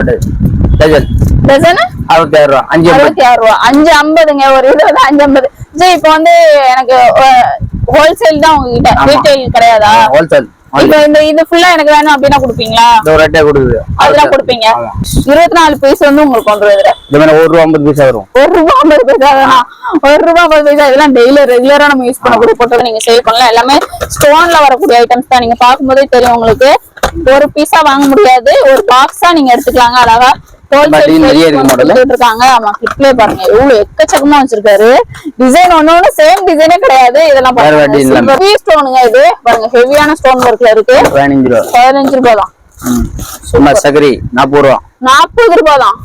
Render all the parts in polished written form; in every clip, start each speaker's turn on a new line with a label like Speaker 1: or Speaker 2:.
Speaker 1: Dozen dozen 66 ரூபா 5 ரூபா 5.50ங்க ஒரு இது வந்து 5.50 ஜி இப்போ வந்து எனக்கு ஹோல்சேல் தான் உங்ககிட்ட ரீட்டைல் கிடையாதா ஹோல்சேல் இப்போ இது ஃபுல்லா எனக்கு வேணும் அப்படினா கொடுப்பீங்களா இந்த ரேட்டே கொடுக்குது அதெல்லாம் கொடுப்பீங்க 24 பீஸ் வந்து உங்களுக்கு கொண்டு வரதுல இது மேல 1 ரூபாய் 50 பைசா வரும் 1 ரூபாய் 50 பைசா தானா 1 ரூபாய் 50 பைசா இதெல்லாம் டெய்லி ரெகுலரா நம்ம யூஸ் பண்ணக்கூடிய போட்டோ நீங்க சேல் பண்ணலாம் எல்லாமே ஸ்டோன்ல வரக்கூடிய ஐட்டம்ஸ் தான் நீங்க பாக்கும்போதே தெரியும் உங்களுக்கு ஒரு பீஸா வாங்க முடியாது ஒரு பாக்ஸா நீங்க எடுத்துக்கலாங்க அழகா இருக்காங்க ஆமா கிளிப்லயே பாருங்க எவ்வளவு எக்கச்சக்கமா வச்சிருக்காரு டிசைன் ஒண்ணு சேம் டிசைனே கிடையாது இதெல்லாம் பாருங்க ஸ்டோனுங்க இது பாருங்க ஹெவியான ஸ்டோன் ஒர்க்ல இருக்கு 15 ரூபாய் தான் சகரி 40 ரூபாய் தான்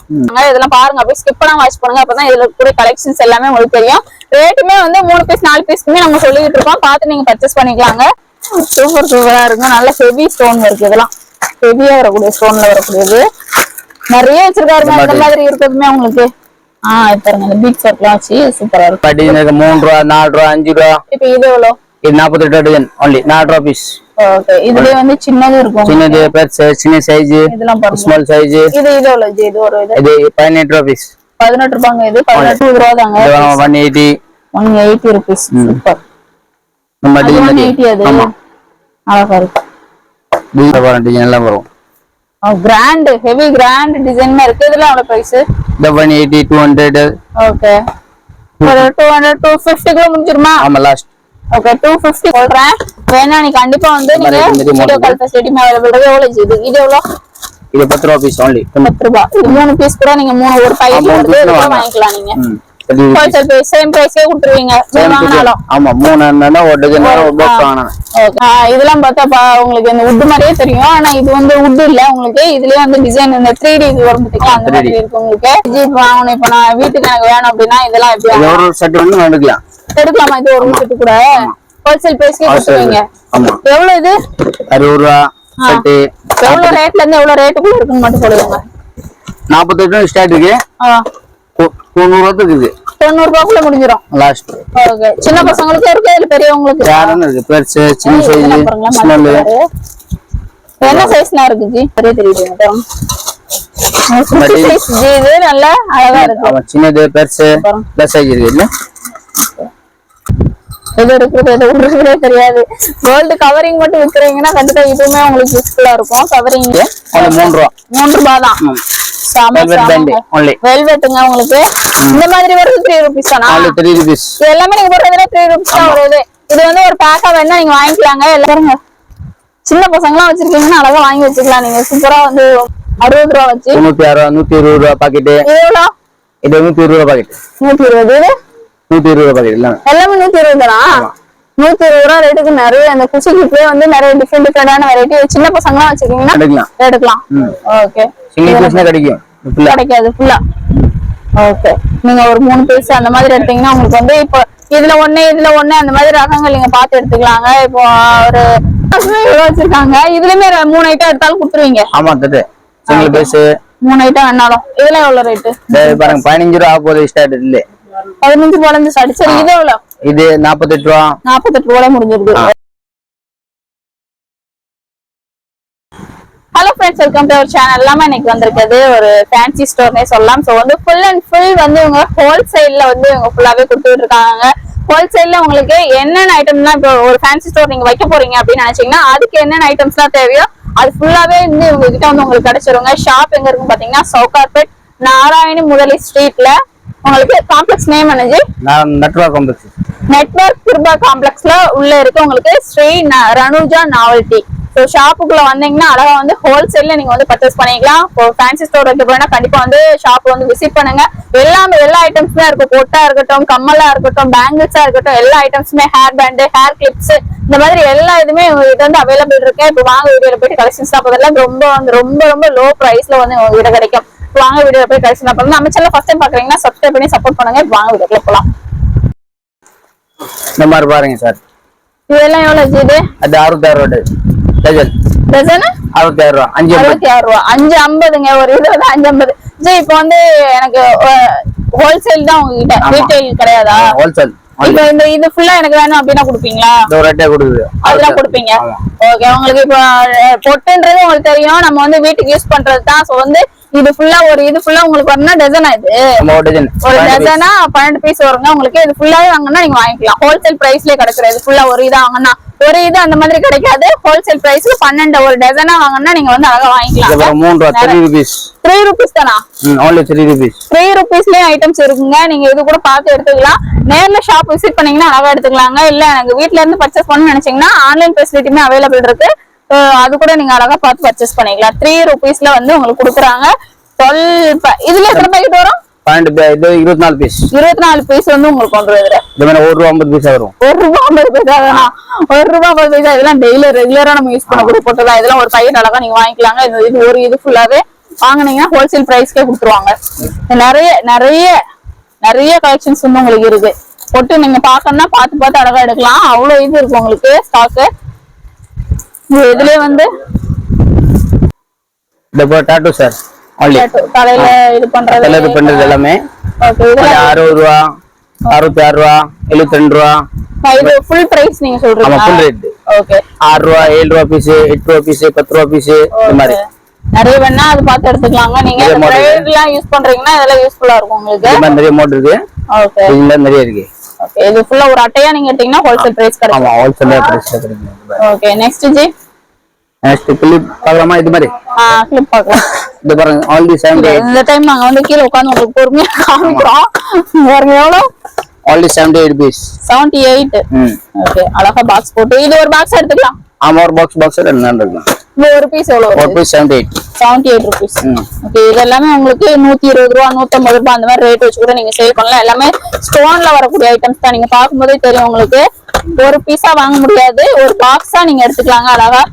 Speaker 1: இதெல்லாம் பாருங்க அப்படியே ஸ்கிப் பண்ணாம வாட்ச் பண்ணுங்க அப்பதான் இதுல கூட கலெக்ஷன்ஸ் எல்லாமே உங்களுக்கு தெரியும் ரேட்டுமே வந்து 3 பீஸ் 4 பீஸ்க்குமே நம்ம சொல்லிட்டு இருக்கோம் பார்த்து நீங்க பர்ச்சேஸ் பண்ணிக்கலாங்க சூப்பர் சூப்பரா இருக்கும் நல்ல ஹெவி ஸ்டோன் இருக்கு இதெல்லாம் ஹெவியா வரக்கூடிய ஸ்டோன்ல வரக்கூடியது நிறைய வச்சிருக்காருங்க அந்த மாதிரி இருக்குதுமே உங்களுக்கு பாருங்க இந்த பீட்ஸ் ஒர்க்லாம் வச்சு சூப்பரா இருக்கு 3 ரூபா 4 ரூபா 5 ரூபா இப்போ இது எவ்வளவு இது 48 டஜன் only 4 ரூபா பீஸ் ஓகே இதுலயே வந்து சின்னது இருக்கும் சின்னது பெருசு சின்ன சைஸ் இதெல்லாம் பாருங்க ஸ்மால் சைஸ் இது எவ்வளவு இது ஒரு இது 18 ரூபா பீஸ் 18 ரூபாங்க இது 18 ரூபா தாங்க 180 ரூபீஸ் சூப்பர் நம்ம டிசைன் 180 அது அழகா இருக்கு இது வாரண்டி எல்லாம் வரும் grand heavy grand design மே இருக்கு இதெல்லாம் எவ்வளவு பிரைஸ் 180 200 ஓகே ஒரு 200 250 க்கு முடிஞ்சிருமா ஆமா லாஸ்ட் ஓகே 250 சொல்றேன் வேணா நீ கண்டிப்பா வந்து நீங்க வீடியோ கால் ஃபெசிலிட்டி அவேலபிள் இருக்கு எவ்வளவு இது எவ்வளவு இது 10 ரூபாய் பீஸ் only 10 ரூபாய் இது 3 பீஸ் கூட நீங்க ஒரு பாக்கெட் எடுத்து வாங்கிக்கலாம் நீங்க ஹோல்சேல் பிரைஸ் சேம் பிரைஸ்க்கே கொடுத்துருவீங்க வாங்குனாலும் ஆமா 3 அண்ணா ஒரு டஜன் ஒரு பாக்ஸ் வாங்குனாங்க ஓகே இதெல்லாம் பார்த்தா உங்களுக்கு இந்த வுட் மாதிரியே தெரியும் ஆனா இது வந்து வுட் இல்ல உங்களுக்கு இதுலயே வந்து டிசைன் இந்த 3D இது வரும் பாத்தீங்களா அந்த மாதிரி இருக்கு உங்களுக்கு ஜீப் வாங்கணும் இப்ப நான் வீட்டுக்கு எனக்கு வேணும் அப்படினா இதெல்லாம் எப்படி ஒரு செட் வந்து எடுக்கலாமா இது ஒரு செட் கூட ஹோல்சேல் பிரைஸ்க்கே கொடுத்துருவீங்க ஆமா எவ்வளவு இது 60 ரூபாய் செட் எவ்வளவு ரேட்ல இருந்து எவ்வளவு ரேட்டுக்குள்ள இருக்குன்னு மட்டும் சொல்லுங்க 48 ஸ்டார்ட் இருக்கு 90 ரூபாய்க்கு இருக்கு 90 ரூபாய்க்குள்ள முடிஞ்சிரும் லாஸ்ட் ஓகே சின்ன பசங்களுக்கு இருக்கு இல்ல பெரியவங்களுக்கு யாரன இருக்கு பெருசு சின்ன சைஸ் ஸ்மால் என்ன சைஸ்ல இருக்கு ஜி பெரிய தெரியுது சைஸ் ஜி இது நல்ல அழகா இருக்கு ஆமா சின்னது பெருசு ப்ளஸ் சைஸ் இருக்கு இல்ல இது இருக்குறதே தெரியாது கோல்ட் கவரிங் மட்டும் விக்கிறீங்கன்னா கண்டிப்பா இதுமே உங்களுக்கு யூஸ்ஃபுல்லா இருக்கும் கவரிங் 3 ரூபாய் தான் வெல்வெட்டுங்க உங்களுக்கு இந்த மாதிரி வருது 3 ரூபீஸ் தானா 3 ரூபீஸ் எல்லாமே நீங்க போடுறதுல 3 ரூபீஸ் தான் வருது இது வந்து ஒரு பேக்கா வேணா நீங்க வாங்கிக்கலாங்க எல்லாரும் சின்ன பசங்கலாம் வச்சிருக்கீங்கன்னா அழகா வாங்கி வச்சுக்கலாம் நீங்க சூப்பரா வந்து 60 ரூபாய் வச்சு 120 ரூபாய் பாக்கெட் இது எவ்வளவு இது 120 ரூபாய் பாக்கெட் 120 120 ரூபாய் பாக்கெட் எல்லாமே 120 தானா 120 ரூபாய் ரேட்டுக்கு நிறைய அந்த குச்சி கிட்லயே வந்து நிறைய டிஃபரெண்டான வெரைட்டி சின்ன பசங்கலாம் வச்சிருக்கீங்கன்னா எடுக்கலாம் ஓகே சிங்கிள் பீஸ்னா கிடைக்காது ஃபுல்லா ஓகே நீங்க ஒரு 3 பீஸ் அந்த மாதிரி எடுத்தீங்கன்னா உங்களுக்கு வந்து இப்போ இதுல ஒண்ணு அந்த மாதிரி ரகங்கள் நீங்க பாத்து எடுத்துக்கலாங்க இப்போ ஒரு வச்சிருக்காங்க இதுலயுமே 3 ஐட்டம் எடுத்தாலும் கொடுத்துருவீங்க ஆமா தட்டு சிங்கிள் பீஸ் 3 ஐட்டம் வேணாலும் இதெல்லாம் எவ்வளவு ரேட் பாருங்க 15 ரூபாய் ஆகுது ஸ்டார்ட் இல்ல 15 ரூபாய்ல இருந்து ஸ்டார்ட் சரி இது எவ்வளவு இது 48 ரூபாய் முடிஞ்சிருக்கு hello friends welcome to our channel எல்லாமே இன்னைக்கு வந்திருக்கிறது ஒரு ஃபேன்சி ஸ்டோர்னே சொல்லலாம் ஸோ வந்து ஃபுல் அண்ட் ஃபுல் வந்து இவங்க ஹோல்சேல்ல வந்து இவங்க ஃபுல்லாவே கொடுத்துட்டு இருக்காங்க ஹோல்சேல்ல உங்களுக்கு என்னென்ன ஐட்டம்லாம் இப்போ ஒரு ஃபேன்சி ஸ்டோர் நீங்க வைக்க போறீங்க அப்படின்னு நினைச்சீங்கன்னா அதுக்கு என்னென்ன ஐட்டம்ஸ்லாம் தேவையோ அது ஃபுல்லாவே வந்து இவங்க கிட்ட வந்து உங்களுக்கு கிடைச்சிருங்க ஷாப் எங்க இருக்கும் பாத்தீங்கன்னா சவுகார்பேட் நாராயணி முதலி ஸ்ட்ரீட்ல உங்களுக்கு காம்ப்ளெக்ஸ் நேம் என்னது நெட்வொர்க் கிருபா காம்ப்ளெக்ஸ்ல உள்ள இருக்கு உங்களுக்கு ஸ்ரீ ரனுஜா நாவல்டி ஸோ ஷாப்புக்குள்ள வந்தீங்கன்னா அழகா வந்து ஹோல்சேல்ல நீங்க வந்து பர்ச்சேஸ் பண்ணிக்கலாம் இப்போ ஃபேன்சி ஸ்டோர் வைக்க போனா கண்டிப்பா வந்து ஷாப் வந்து விசிட் பண்ணுங்க எல்லா ஐட்டம்ஸுமே இருக்கும் பொட்டா இருக்கட்டும் கம்மலா இருக்கட்டும் பேங்கிள்ஸா இருக்கட்டும் எல்லா ஐட்டம்ஸுமே ஹேர் பேண்டு ஹேர் கிளிப்ஸ் இந்த மாதிரி எல்லா இதுமே உங்ககிட்ட வந்து அவைலபிள் இருக்கு இப்போ வாங்க வீடியோல போயிட்டு கலெக்ஷன்ஸ் பார்த்ததெல்லாம் ரொம்ப லோ பிரைஸ்ல வந்து உங்ககிட்ட கிடைக்கும் வாங்க வீடியோல போய் கலெக்ஷன் பார்க்கலாம் நம்ம சேனல் ஃபர்ஸ்ட் டைம் பாக்குறீங்கன்னா சப்ஸ்கிரைப் பண்ணி சப்போர்ட் பண்ணுங்க வாங்க வீடியோக்குள்ள போலாம்
Speaker 2: இந்த மாதிரி பாருங்க சார்
Speaker 1: இதெல்லாம் எவ்வளவு இது
Speaker 2: அது 66 ரூபாய் டஜன்
Speaker 1: டஜன்
Speaker 2: 66 ரூபாய்
Speaker 1: 5.66 ரூபாய் 5.50ங்க ஒரு இது வந்து 5.50 ஜி இப்போ வந்து எனக்கு ஹோல்சேல் தான் உங்ககிட்ட ரீட்டைல் கிடையாதா இப்போ இது ஃபுல்லா எனக்கு வேணும் அப்படின்னா கொடுப்பீங்களா?
Speaker 2: ரெட்டே கொடுக்குது,
Speaker 1: அதெல்லாம் கொடுப்பீங்க. ஓகே, உங்களுக்கு இப்போ பொட்டுன்றது உங்களுக்கு தெரியும், நம்ம வந்து வீட்டுக்கு யூஸ் பண்றது தான். சோ வந்து இது ஃபுல்லா உங்களுக்கு வரணும் டஜனா. இது ஒரு டஜனா 12 பீஸ் வருங்க உங்களுக்கு. இது ஃபுல்லாவே வாங்கினா நீங்க வாங்கிக்கலாம். ஹோல்சேல் பிரைஸ்லயே கிடைக்கிறது. இது ஃபுல்லா ஒரு இதா வாங்கினா ஒரு இது அந்த மாதிரி கிடைக்காது. ஹோல்சேல் பிரைஸ்ல 12 ஒரு டஜனா வாங்கினா நீங்க வந்து அழகா வாங்கிக்கலாம்.
Speaker 2: 3 rupees
Speaker 1: 3 rupees தானா?
Speaker 2: only 3 rupees
Speaker 1: 3 rupeesலயே ஐட்டம்ஸ் இருக்குங்க. நீங்க இது கூட பார்த்து எடுத்துக்கலாம். நேர்ல ஷாப் விசிட் பண்ணீங்கன்னா அழகா எடுத்துக்கலாங்க. இல்ல எனக்கு வீட்ல இருந்து பர்ச்சேஸ் பண்ணணும்னு நினைச்சீங்கன்னா ஆன்லைன் ஃபெசிலிட்டியுமே அவைலபிள் இருக்கு. அது கூட நீங்க அழகா பார்த்து பர்ச்சேஸ் பண்ணிக்கலாம். 3 rupeesல வந்து உங்களுக்கு கொடுக்குறாங்க. இதுல எத்தனை பாக்கெட் வரும்?
Speaker 2: 24 பீஸ்.
Speaker 1: 24 பீஸ் வந்து உங்களுக்கு கொண்டு வருது.
Speaker 2: இந்த மாதிரி 1 ரூபா 50 பைசா வரும்.
Speaker 1: 1 ரூபா 50 பைசா தானா? 1 ரூபா 50 பைசா. இதெல்லாம் டெய்லி ரெகுலரா நம்ம யூஸ் பண்ணக்கூடிய போட்டலாம். இதெல்லாம் ஒரு பாக்கெட் அழகா நீங்க வாங்கிக்கலாங்க. இது ஃபுல்லாவே வாங்கினீங்கன்னா ஹோல்சேல் பிரைஸ்க்கே கொடுத்துருவாங்க. நிறைய நிறைய நிறைய கலெக்ஷன்ஸ் வந்து உங்களுக்கு இருக்கு. பொட்டு நீங்க பாக்கணும்னா பார்த்து அழகா எடுக்கலாம். அவ்வளவு இது இருக்கு உங்களுக்கு ஸ்டாக்கு. இதுலயே வந்து
Speaker 2: டாட்டூ சார்
Speaker 1: தலையில இது பண்றது
Speaker 2: எல்லாமே 60 ரூபா 66 ரூபா 72 ரூபா.
Speaker 1: இது ஃபுல் பிரைஸ் நீங்க சொல்றீங்க?
Speaker 2: Full rate.
Speaker 1: ஓகே,
Speaker 2: 6 ரூபா 7 ரூபா பீஸ் 8 ரூபா பீஸ் 10 ரூபா பீஸ் இந்த மாதிரி
Speaker 1: நிறைய வேணா அது பார்த்து எடுத்துக்கலாங்க. நீங்க ட்ரேட்லாம் யூஸ் பண்றீங்கன்னா இதெல்லாம் யூஸ்ஃபுல்லா இருக்கும் உங்களுக்கு.
Speaker 2: இந்த மாதிரி நிறைய மாடல் இருக்கு.
Speaker 1: ஓகே,
Speaker 2: இதுல நிறைய இருக்கு.
Speaker 1: ஓகே, இது ஃபுல்லா ஒரு அட்டையா நீங்க எடுத்தீங்கன்னா ஹோல்சேல் பிரைஸ் கிடைக்கும்.
Speaker 2: ஆமா, ஹோல்சேல் பிரைஸ் கிடைக்கும்.
Speaker 1: Okay, next G.
Speaker 2: Next clip பார்க்கலாமா? இது மாதிரி
Speaker 1: கிளிப் பார்க்கலாம்.
Speaker 2: இது பாருங்க, ஆல் தி 78.
Speaker 1: இந்த டைம் நாங்க வந்து கீழ உட்கார்ந்து உங்களுக்கு பொறுமையா காமிக்கிறோம். பாருங்க எவ்வளவு
Speaker 2: only 78 rupees
Speaker 1: 78. ஓகே, அழகா பாக்ஸ் போட்டு இது ஒரு பாக்ஸ் எடுத்துக்கலாம்.
Speaker 2: ஆமா, ஒரு பாக்ஸ் ரெண்டு எடுக்கலாம்.
Speaker 1: இது ஒரு பீஸ் எவ்வளவு?
Speaker 2: ஒரு பீஸ் 78
Speaker 1: rupees. ஓகே, இது எல்லாமே உங்களுக்கு 120 ரூபாய் 150 ரூபாய் அந்த மாதிரி ரேட் வச்சு கூட நீங்க சேல் பண்ணலாம். எல்லாமே ஸ்டோன்ல வரக்கூடிய ஐட்டம்ஸ் தான். நீங்க பாக்கும்போதே தெரியும் உங்களுக்கு. ஒரு பீஸா வாங்க முடியாது, ஒரு பாக்ஸா நீங்க எடுத்துக்கலாங்க. அழகா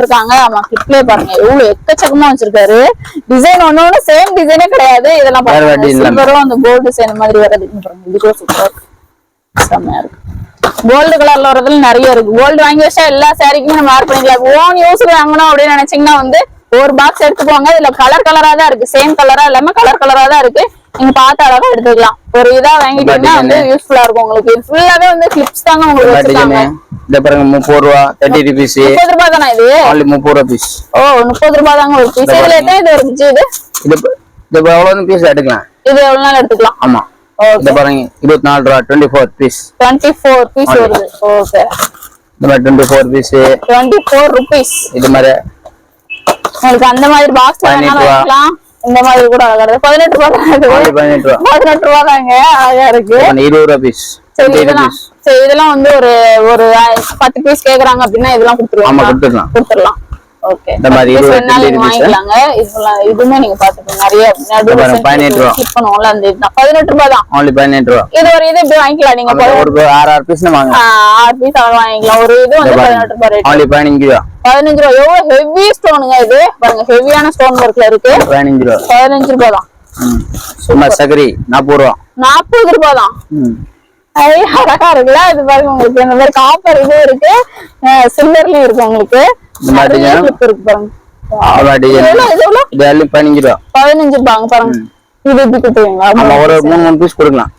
Speaker 1: இருக்காங்க. ஆமா, கிட்லே பாருங்க எவ்வளவு எக்கச்சக்கமா வச்சிருக்காரு. டிசைன் ஒண்ணு சேம் டிசைனே கிடையாது. இதெல்லாம் பாருங்க, அந்த கோல்டு டிசைன் மாதிரி வரது. இது கூட சூப்பரா இருக்கு, செம்மையா இருக்கு. கோல்டு கலர்ல வரதுல நிறைய இருக்கு. கோல்டு வாங்கி வச்சா எல்லா சாரிக்குமே நம்ம ஆட் பண்ணிக்கலாம். ஓன் யூஸ் வாங்கணும் அப்படின்னு நினைச்சீங்கன்னா வந்து ஒரு பாக்ஸ் எடுத்துக்கோங்க. இதுல கலர் கலரா தான் இருக்கு. சேம் கலரா இல்லாம கலர் கலரா தான் இருக்கு. நீங்க பார்த்து அழகா எடுத்துக்கலாம். ஒரு இதா வாங்கிட்டீங்கன்னா வந்து யூஸ்ஃபுல்லா இருக்கும் உங்களுக்கு. இது ஃபுல்லாவே வந்து கிளிப்ஸ் தாங்க உங்களுக்கு வச்சிருக்காங்க.
Speaker 2: இந்த பாருங்க 30 ரூபா 30 rupees
Speaker 1: 30 ரூபாய் தானா இது?
Speaker 2: only 30 ரூபாய் பீஸ்.
Speaker 1: ஓ, 30 ரூபாய் தாங்க ஒரு பீஸ். இதுல எத்தனை இது இருந்துச்சு?
Speaker 2: இது எவ்வளவு பீஸ் எடுக்கலாம்?
Speaker 1: இது எவ்வளவு நாள் எடுத்துக்கலாம்?
Speaker 2: ஆமா, இந்த பாருங்க 24 ரூபாய் 24 பீஸ்
Speaker 1: 24 பீஸ் வருது. ஓகே,
Speaker 2: இந்த மாதிரி 24 பீஸ்
Speaker 1: 24 rupees.
Speaker 2: இது மாதிரி
Speaker 1: உங்களுக்கு அந்த மாதிரி பாக்ஸ் வாங்கலாம். இந்த மாதிரி கூட அழகா இருக்கு. 18 ரூபாய் தான். 18 ரூபாய் தாங்க, அழகா இருக்கு.
Speaker 2: 20 ரூபாய் பீஸ்.
Speaker 1: சரி, இதெல்லாம் வந்து ஒரு 10 பீஸ் கேக்குறாங்க அப்படின்னா இதெல்லாம் கொடுத்துடலாம். ஓகே, இந்த மாதிரி வாங்கிக்கலாங்க. இதுமே நீங்க பாத்துக்கோங்க. நிறைய
Speaker 2: 18 ரூபாய்
Speaker 1: கிளிப் பண்ணுவோம்ல, அந்த இதுதான் 18 ரூபாய் தான்.
Speaker 2: only 18 ரூபாய்.
Speaker 1: இது ஒரு இது இப்படி வாங்கிக்கலாம். நீங்க
Speaker 2: ஒரு 6 பீஸ் வாங்க.
Speaker 1: 6 பீஸ் வாங்கிக்கலாம். ஒரு இது வந்து 18 ரூபாய் ரேட்.
Speaker 2: only 15 ரூபாய். 15
Speaker 1: ரூபாய். எவ்வளவு ஹெவி ஸ்டோனுங்க இது பாருங்க. ஹெவியான ஸ்டோன் ஒர்க்ல இருக்கு.
Speaker 2: 15 ரூபாய்.
Speaker 1: 15 ரூபாய் தான்.
Speaker 2: சும்மா சகரி 40 ரூபாய்.
Speaker 1: 40 ரூபாய் தான். அழகா இருக்குல்ல? இது பாருங்க, உங்களுக்கு இந்த மாதிரி காப்பர் இது இருக்கு, சில்வர்லயும் இருக்கு உங்களுக்கு.
Speaker 2: இந்த மாதிரி
Speaker 1: கிளிப் இருக்கு பாருங்க.
Speaker 2: இது எவ்வளவு? 15 ரூபாய்.
Speaker 1: 15 ரூபாய் பாருங்க. இது இப்படி கொடுத்துருவீங்களா?
Speaker 2: ஆமா, ஒரு 3 பீஸ் கொடுக்கலாம்.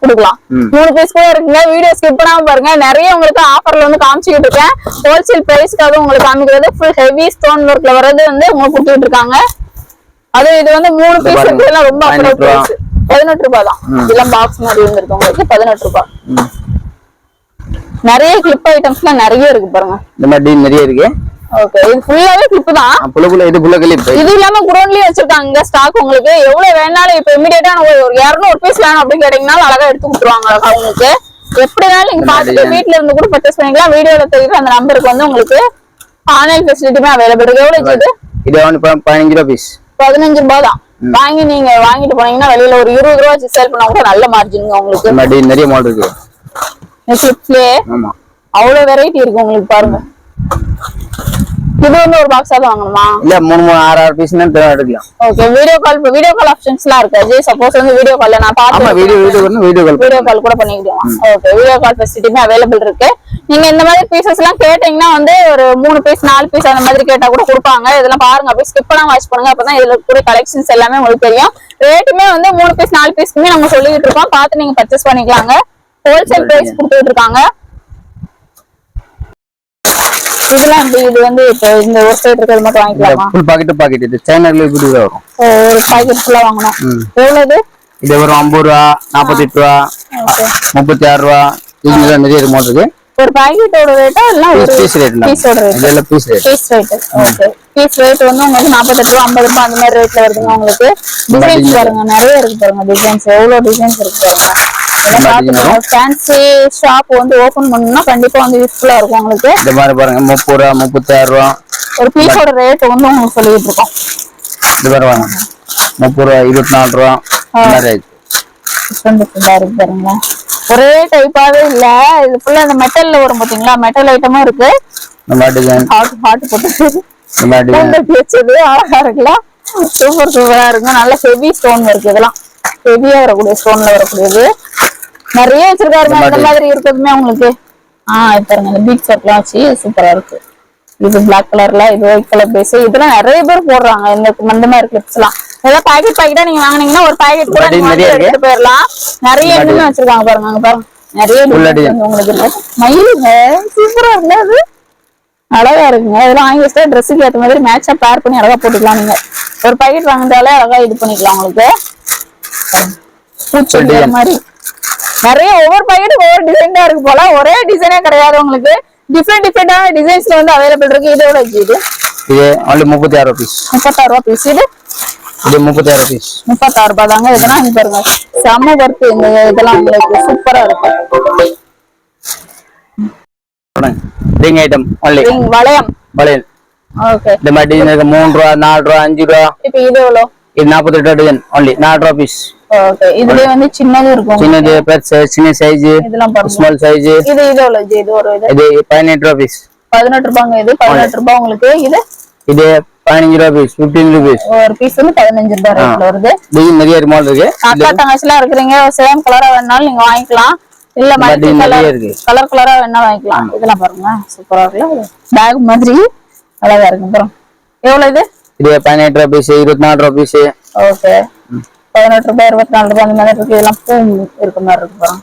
Speaker 1: 3 பீஸ் கூட இருக்குங்க. வீடியோ ஸ்கிப் பண்ணாம பாருங்க. நிறைய உங்களுக்கு ஆஃபர்ல வந்து காமிச்சிட்டு இருக்கேன். ஹோல்சேல் பிரைஸ்க்காக உங்களுக்கு காமிக்கிறது. ஃபுல் ஹெவி ஸ்டோன் ஒர்க்ல வரது வந்து உங்களுக்கு கொடுத்துட்டு இருக்காங்க. அது இது வந்து 3 பீஸ் எல்லாம் ரொம்ப அஃபோர்டபுள் பிரைஸ். 18 ரூபாய் தான். இதெல்லாம் பாக்ஸ் மாதிரி வந்துருக்கு உங்களுக்கு. 18 ரூபாய். நிறைய கிளிப் ஐட்டம்ஸ்லாம் நிறைய இருக்கு பாருங்க.
Speaker 2: இந்த மாதிரி நிறைய இருக்கு.
Speaker 1: ஓகே, இது ஃபுல்லாவே கிளிப் தான்.
Speaker 2: இது ஃபுல்லா கிளிப்.
Speaker 1: இது இல்லாம குடோன்லயே வச்சிருக்காங்க ஸ்டாக். உங்களுக்கு எவ்வளவு வேணாலும் இப்ப இமிடியேட்டா ஒரு 200 பீஸ் வேணும் அப்படின்னு கேட்டீங்கன்னா அழகா எடுத்து கொடுத்துருவாங்க. உங்களுக்கு எப்படினாலும் நீங்க பாத்துட்டு வீட்டுல இருந்து கூட பர்ச்சேஸ் பண்ணிக்கலாம். வீடியோல தெரியுற அந்த நம்பருக்கு வந்து உங்களுக்கு ஆன்லைன் ஃபெசிலிட்டியுமே அவைலபிள் இருக்கு. எவ்வளவு இது?
Speaker 2: இது 15 ரூபாய் பீஸ்.
Speaker 1: 15 ரூபாய் தான். நீங்க வாங்கிட்டு போனீங்கன்னா வெளியில ஒரு 20 ரூபாய் வச்சு சேல் பண்ணா கூட நல்ல மார்ஜின் உங்களுக்கு.
Speaker 2: நிறைய மாடல் இருக்கு.
Speaker 1: ஆமா, அவ்வளவு வெரைட்டி இருக்கு உங்களுக்கு பாருங்க. இது வந்து ஒரு பாக்ஸா தான் வாங்கணுமா?
Speaker 2: இல்ல 3 6 பீஸ் எடுக்கலாம்.
Speaker 1: ஓகே, வீடியோ கால் ஆப்ஷன்ஸ்லாம் இருக்கு. ஜி சப்போஸ் வந்து வீடியோ கால்ல நான் பாத்து வீடியோ கால் கூட பண்ணிக்கலாம். ஓகே, வீடியோ கால் ஃபெசிலிட்டியுமே அவைலபிள் இருக்கு. நீங்க இந்த மாதிரி பீசஸ் எல்லாம் கேட்டீங்கன்னா வந்து ஒரு 3 பீஸ் 4 பீஸ் அந்த மாதிரி கேட்டா கூட கொடுப்பாங்க. இதெல்லாம் பாருங்க, அப்படியே ஸ்கிப் பண்ணாம வாட்ச் பண்ணுங்க. அப்பதான் இதுல கூட கலெக்ஷன்ஸ் எல்லாமே உங்களுக்கு தெரியும். ரேட்டுமே வந்து 3 பீஸ் 4 பீஸ்க்குமே நம்ம சொல்லிட்டு இருக்கோம். பார்த்து நீங்க பர்ச்சேஸ் பண்ணிக்கலாங்க. ஹோல்சேல் பிரைஸ் கொடுத்துட்டு இருக்காங்க. இதெல்லாம் இது வந்து இப்போ இந்த ஒரு சைடு இருக்கிறது மட்டும் வாங்கிக்கலாமா?
Speaker 2: ஃபுல் பாக்கெட் இது சைனால இப்படி வரும்.
Speaker 1: ஒரு பாக்கெட் ஃபுல்லா வாங்கணும். எவ்வளவு இது?
Speaker 2: ஒரு 50 ரூபா, 48 ரூபா, 36 ரூபா, இதுல நிறைய மாடல் இருக்கு.
Speaker 1: ஒரு பாக்கெட்டோட ரேட்டா இல்ல ஒரு
Speaker 2: பீஸ் ரேட்ல?
Speaker 1: பீஸோட ரேட்.
Speaker 2: இதெல்லாம் piece rate.
Speaker 1: Okay. Piece rate வந்து உங்களுக்கு 48 ரூபா 50 ரூபா அந்த மாதிரி ரேட்ல வருதுங்க உங்களுக்கு. டிசைன்ஸ் பாருங்க நிறைய இருக்கு பாருங்க. டிசைன்ஸ் எவ்வளவு டிசைன்ஸ் இருக்கு பாருங்க. ஃபேன்சி ஷாப் வந்து ஓபன் பண்ணனும்னா கண்டிப்பா வந்து யூஸ்ஃபுல்லா இருக்கும் உங்களுக்கு.
Speaker 2: இந்த மாதிரி பாருங்க 30 ரூபா 36 ரூபா
Speaker 1: ஒரு பீஸோட ரேட் வந்து உங்களுக்கு சொல்லிட்டு இருக்கோம்.
Speaker 2: இது பாருங்க 30 ரூபா 24 ரூபா இந்த ரேட்.
Speaker 1: இருக்கு பாருங்க. ஒரே டைப்பாவே இல்ல, இது ஃபுல்லா அந்த மெட்டல்ல வரும் பாத்தீங்களா? மெட்டல் ஐட்டமும் இருக்கு.
Speaker 2: நம்ம டிசைன்
Speaker 1: ஹாட் போட்டு
Speaker 2: நம்ம டிசைன்
Speaker 1: வச்சது அழகா இருக்குல்ல. சூப்பரா இருக்கு. நல்ல ஹெவி ஸ்டோன் இருக்கு. இதெல்லாம் ஹெவியா வரக்கூடிய ஸ்டோன்ல வரக்கூடியது நிறைய வச்சிருக்காரு. இந்த மாதிரி இருக்கிறதுமே உங்களுக்கு பாருங்க இந்த பீச் செட்லாம் வச்சு சூப்பரா இருக்கு. இது பிளாக் கலர்ல, இது ஒயிட் கலர் பேஸ். இதெல்லாம் நிறைய பேர் போடுறாங்க இந்த மாதிரி கிளிப்ஸ் எல்லாம். ஏதாவது பாக்கெட்டா நீங்க வாங்குனீங்கன்னா ஒரு பாக்கெட் கூட நீங்க எடுத்துட்டு போயிடலாம். நிறைய எண்ணெய் வச்சிருக்காங்க பாருங்க. அங்க பாருங்க நிறைய உங்களுக்கு மயிலுங்க சூப்பரா இருக்குல்ல. அது அழகா இருக்குங்க. இதெல்லாம் வாங்கி வச்சா ட்ரெஸ்ஸுக்கு ஏற்ற மாதிரி மேட்சா பேர் பண்ணி அழகா போட்டுக்கலாம். நீங்க ஒரு பாக்கெட் வாங்கிட்டாலே அழகா இது பண்ணிக்கலாம். உங்களுக்கு பூச்செடி மாதிரி நிறைய ஒவ்வொரு பாக்கெட் ஒவ்வொரு டிசைன் தான் இருக்கு போல. ஒரே டிசைனே கிடையாது உங்களுக்கு. டிஃபரெண்டான டிசைன்ஸ்ல வந்து அவைலபிள் இருக்கு. இதோட இது
Speaker 2: only 36 rupees.
Speaker 1: 36 ரூபாய் பீஸ். இது
Speaker 2: 36 rupees.
Speaker 1: 36 ரூபாய் தாங்க. இதெல்லாம் இங்க பாருங்க செம்ம வர்க். இந்த இதெல்லாம் உங்களுக்கு சூப்பரா இருக்கும்.
Speaker 2: Ring item only.
Speaker 1: ரிங் வளையம். ஓகே.
Speaker 2: இந்த மாதிரி 3 ரூபாய் 4 ரூபாய் 5 ரூபாய்.
Speaker 1: இப்போ இது எவ்வளவு?
Speaker 2: இது 48 டிசைன் only 4 ரூபாய் பீஸ்.
Speaker 1: ஓகே. இதுலயே வந்து சின்னது இருக்கும்.
Speaker 2: சின்னது பெருசு சின்ன சைஸ்
Speaker 1: இதெல்லாம் பாருங்க.
Speaker 2: Small size.
Speaker 1: இது எவ்வளவு? இது ஒரு இது
Speaker 2: 18 ரூபாய் பீஸ்.
Speaker 1: 18 ரூபாங்க. இது 18 ரூபாய் உங்களுக்கு. இது
Speaker 2: 15 ரூபாய் பீஸ் 15 rupees.
Speaker 1: ஒரு பீஸ் வந்து 15 ரூபாய் ரேட்ல வருது.
Speaker 2: இது நிறைய மாடல் இருக்கு.
Speaker 1: அக்கா தங்கச்சிலாம் இருக்கீங்க, சேம் கலரா வேணாலும் நீங்க வாங்கிக்கலாம். இல்ல மல்டி கலரா வேணா வாங்கிக்கலாம். இதெல்லாம் பாருங்க சூப்பரா இருக்குல்ல. பேக் மாதிரி அழகா இருக்கு. அப்புறம் எவ்வளவு இது?
Speaker 2: இது 18 ரூபாய் பீஸ் 24 ரூபாய் பீஸ்.
Speaker 1: ஓகே. 18 ரூபாய் 24 ரூபாய் அந்த மாதிரி இருக்கு. இதெல்லாம் பூ இருக்க மாதிரி இருக்கு பாருங்க.